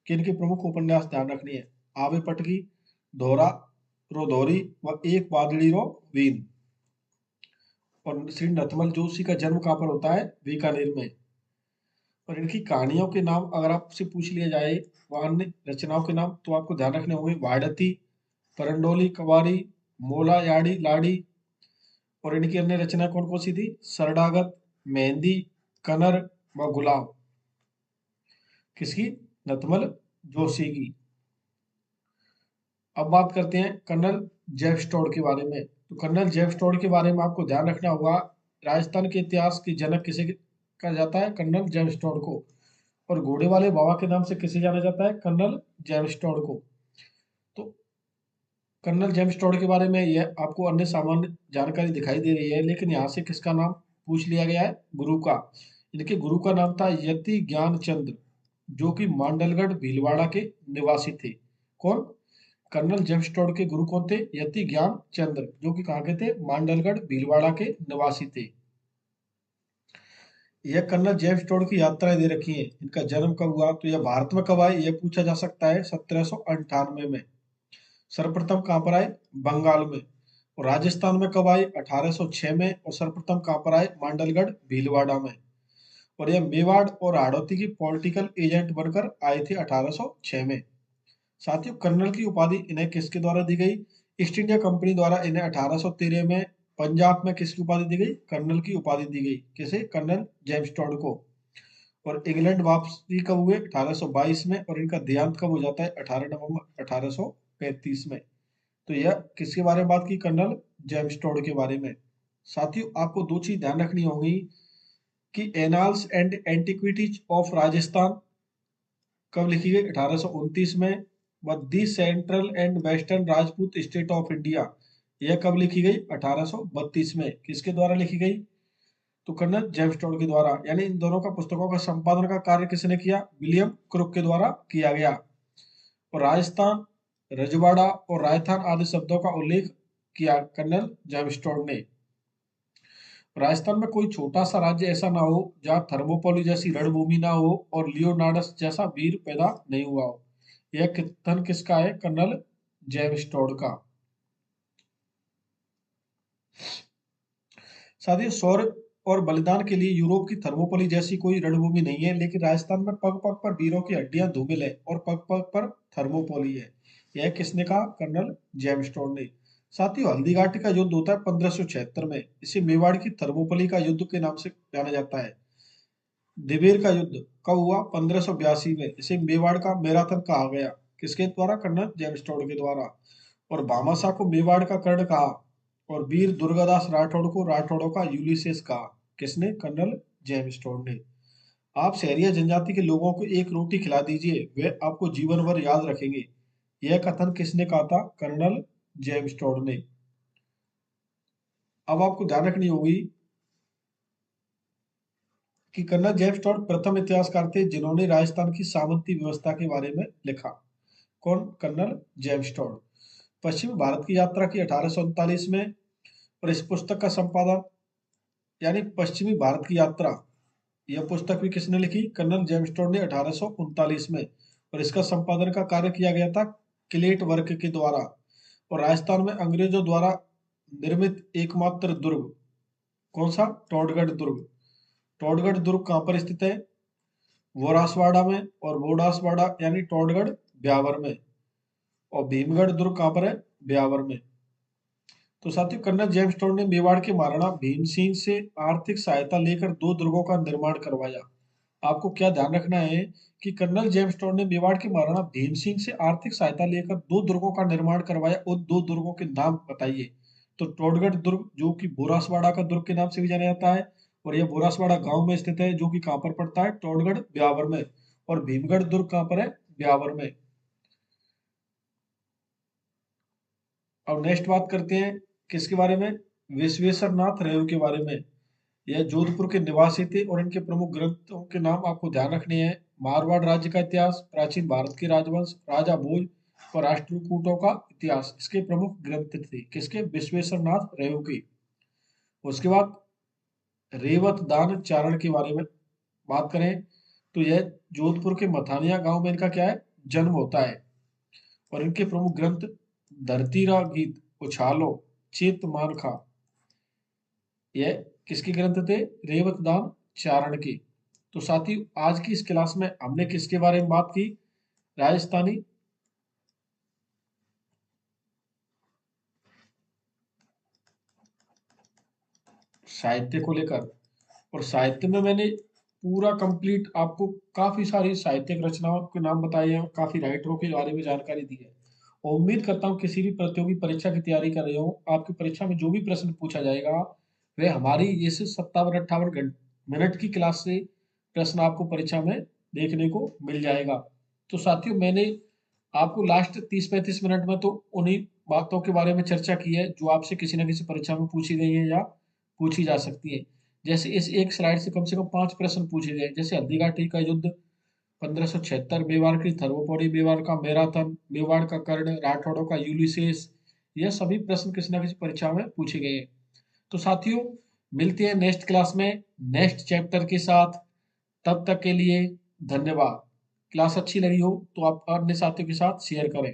कि इनके प्रमुख उपन्यास ध्यान रखनी है, आवे पटकी, धोरा रो धोरी, व एक बादड़ी रो वीन। और श्री नथमल जोशी का जन्म कहाँ पर होता है? बीकानेर में। और इनकी कहानियों के नाम अगर आपसे पूछ लिया जाए, व अन्य रचनाओं के नाम, तो आपको ध्यान रखने होंगे, वाड़ती, परंडोली कवारी, मोला याड़ी लाड़ी। और इनकी अन्य रचना कौन कौन सी थी? सरडागत, मेहंदी, कनर व गुलाब। किसकी? नथमल जोशी की। अब बात करते हैं कर्नल जेफ स्टोड के बारे में। तो कर्नल जेफ स्टोड के बारे में आपको ध्यान रखना होगा, राजस्थान के इतिहास के जनक किसे कहा जाता है? कर्नल जेफ स्टोड को। और घोड़े वाले बाबा के नाम से किसे जाना जाता है? कर्नल जेम्स टॉड को। तो कर्नल जेम्स टॉड के बारे में यह आपको अन्य सामान्य जानकारी दिखाई दे रही है, लेकिन यहाँ से किसका नाम पूछ लिया गया है? गुरु का। इनके गुरु का नाम था यति ज्ञानचंद्र, जो कि मांडलगढ़ भीलवाड़ा के निवासी थे। कौन? कर्नल जेम्स टॉड के गुरु कौन थे? यति ज्ञानचंद्र, जो कि कहाँ के थे? मांडलगढ़ भीलवाड़ा के निवासी थे। यह कर्नल जेम्स टोड की यात्राएं दे रखी हैं। इनका जन्म कब हुआ, तो यह भारत में कब आए, यह पूछा जा सकता है। 1798 में। सर्वप्रथम कहाँ पर आए? बंगाल में। और राजस्थान में कब आए? 1806 में। और सर्वप्रथम कहाँ पर आए? मांडलगढ़ भीलवाड़ा में। और यह मेवाड़ और हाड़ौती की पॉलिटिकल एजेंट बनकर आए थे 1806 में। साथियों कर्नल की उपाधि इन्हें किसके द्वारा दी गई? ईस्ट इंडिया कंपनी द्वारा इन्हें 1813 में पंजाब में किसकी उपाधि दी गई? कर्नल की उपाधि दी गई। किसे? कर्नल जेम्स टॉड को। और इंग्लैंड वापसी कब हुए? 1822 में। और इनका देहांत कब हो जाता है? 18 नवंबर 1835 में। तो यह किसके बारे में बात की? कर्नल जेम्स टॉड के बारे में। साथियों आपको दो चीज ध्यान रखनी होगी कि annals and antiquities of Rajasthan कब लिखी गई? 1829 में। व the central and western Rajput state of India, यह कब लिखी गई? 1832 में। किसके द्वारा लिखी गई? तो कर्नल जेम्स टॉड के द्वारा। यानी इन दोनों का पुस्तकों का संपादन का कार्य किसने किया? विलियम क्रुक के द्वारा किया गया। और राजस्थान, रजवाड़ा और राजस्थान आदि शब्दों का उल्लेख किया कर्नल जेम्स टॉड ने। राजस्थान में कोई छोटा सा राज्य ऐसा ना हो जहां थर्मोपोली जैसी रणभूमि ना हो और लियोनार्डस जैसा वीर पैदा नहीं हुआ हो। यह कथन किसका है? कर्नल जेम्स टॉड का। साथियों शौर्य और बलिदान के लिए यूरोप की थर्मोपोली जैसी कोई रणभूमि नहीं है, लेकिन राजस्थान में पग पग पर वीरों की हड्डियां धूमिल है और पग पग पर थर्मोपोली है। यह किसने कहा? कर्नल जेम्स टॉड ने। साथियों हल्दी घाटी का युद्ध होता है 1576 में। इसे मेवाड़ की थर्मोपोली का युद्ध के नाम से जाना जाता है। दिवेर का युद्ध कब हुआ? 1582 में। इसे मेवाड़ का मैराथन कहा गया। किसके द्वारा? कर्नल जेम्स टॉड के द्वारा। और भामाशाह को मेवाड़ का कर्ण कहा। और वीर दुर्गादास राठौड़ को राठौड़ों का यूलिसेस कहा। किसने? कर्नल जेम्स टोड ने। आप शहरिया जनजाति के लोगों को एक रोटी खिला दीजिए, वे आपको जीवन भर याद रखेंगे। यह कथन किसने कहा था? कर्नल जेम्स टोड ने। अब आपको ध्यान रखनी होगी कि कर्नल जेम्स टोड प्रथम इतिहासकार थे जिन्होंने राजस्थान की सामंती व्यवस्था के बारे में लिखा। कौन? Colonel James Tod. पश्चिमी भारत की यात्रा की 1839 में, और इस पुस्तक का संपादन यानी पश्चिमी भारत की यात्रा, यह पुस्तक भी किसने लिखी? कर्नल जेम्स टोड ने 1839 में। और इसका संपादन का कार्य किया गया था क्लेट वर्क के द्वारा। और राजस्थान में अंग्रेजों द्वारा निर्मित एकमात्र दुर्ग कौन सा? टोडगढ़ दुर्ग। टोडगढ़ दुर्ग कहाँ पर स्थित है? वोरासवाड़ा में, और वोडासवाड़ा यानी टोडगढ़ ब्यावर में। और भीमगढ़ दुर्ग कहाँ पर है? ब्यावर में। तो साथियों, कर्नल जेम्स टोड ने मेवाड़ के महाराणा भीमसिंह से आर्थिक सहायता लेकर दो दुर्गों का निर्माण करवाया। आपको क्या ध्यान रखना है कि कर्नल जेम्स टोड ने मेवाड़ के महाराणा भीमसिंह से आर्थिक सहायता लेकर दो दुर्गों का निर्माण करवाया। उन दो दुर्गों के नाम बताइए। तो टोडगढ़ दुर्ग, जो कि बोरासवाड़ा का दुर्ग के नाम से भी जाना जाता है, और यह बोरासवाड़ा गांव में स्थित है, जो कि कहाँ पर पड़ता है? टोडगढ़ ब्यावर में। और भीमगढ़ दुर्ग कहाँ पर है? ब्यावर में। अब नेक्स्ट बात करते हैं किसके बारे में? विश्वेश्वर नाथ रेव के बारे में। यह जोधपुर के निवासी थे, और इनके प्रमुख ग्रंथों के नाम आपको ध्यान रखने हैं। मारवाड़ राज्य का इतिहास, प्राचीन भारत के राजवंश, राजा भोज और राष्ट्रकूटों का इतिहास, इसके प्रमुख ग्रंथ थे। किसके? विश्वेश्वर नाथ रेव के। उसके बाद रेवत दान चारण के बारे में बात करें तो यह जोधपुर के मथानिया गांव में इनका क्या है? जन्म होता है। और इनके प्रमुख ग्रंथ धरतीरा गीत, उछालो, चेत मानखा, यह किसके ग्रंथ थे? रेवतदान चारण के। तो साथी, आज की इस क्लास में हमने किसके बारे में बात की? राजस्थानी साहित्य को लेकर। और साहित्य में मैंने पूरा कंप्लीट आपको काफी सारी साहित्यिक रचनाओं के नाम बताए हैं, काफी राइटरों के बारे में जानकारी दी है। और उम्मीद करता हूँ किसी भी प्रतियोगी परीक्षा की तैयारी कर रहे हो, आपकी परीक्षा में जो भी प्रश्न पूछा जाएगा वह हमारी इस 57-58 मिनट की क्लास से प्रश्न आपको परीक्षा में देखने को मिल जाएगा। तो साथियों, मैंने आपको लास्ट 30-35 मिनट में तो उन्हीं बातों के बारे में चर्चा की है जो आपसे किसी न किसी परीक्षा में पूछी गई है या पूछी जा सकती है। जैसे इस एक स्लाइड से कम 5 प्रश्न पूछे गए, जैसे हल्दीघाटी का युद्ध 1576, मेवाड़ की थर्मोपोरी, मेवाड़ का मैराथन, मेवाड़ का कर्ण, राठौड़ों का यूलिसेस, यह सभी प्रश्न किसी न किसी परीक्षा में पूछे गए हैं। तो साथियों, मिलते हैं नेक्स्ट क्लास में नेक्स्ट चैप्टर के साथ। तब तक के लिए धन्यवाद। क्लास अच्छी लगी हो तो आप अन्य साथियों के साथ शेयर करें।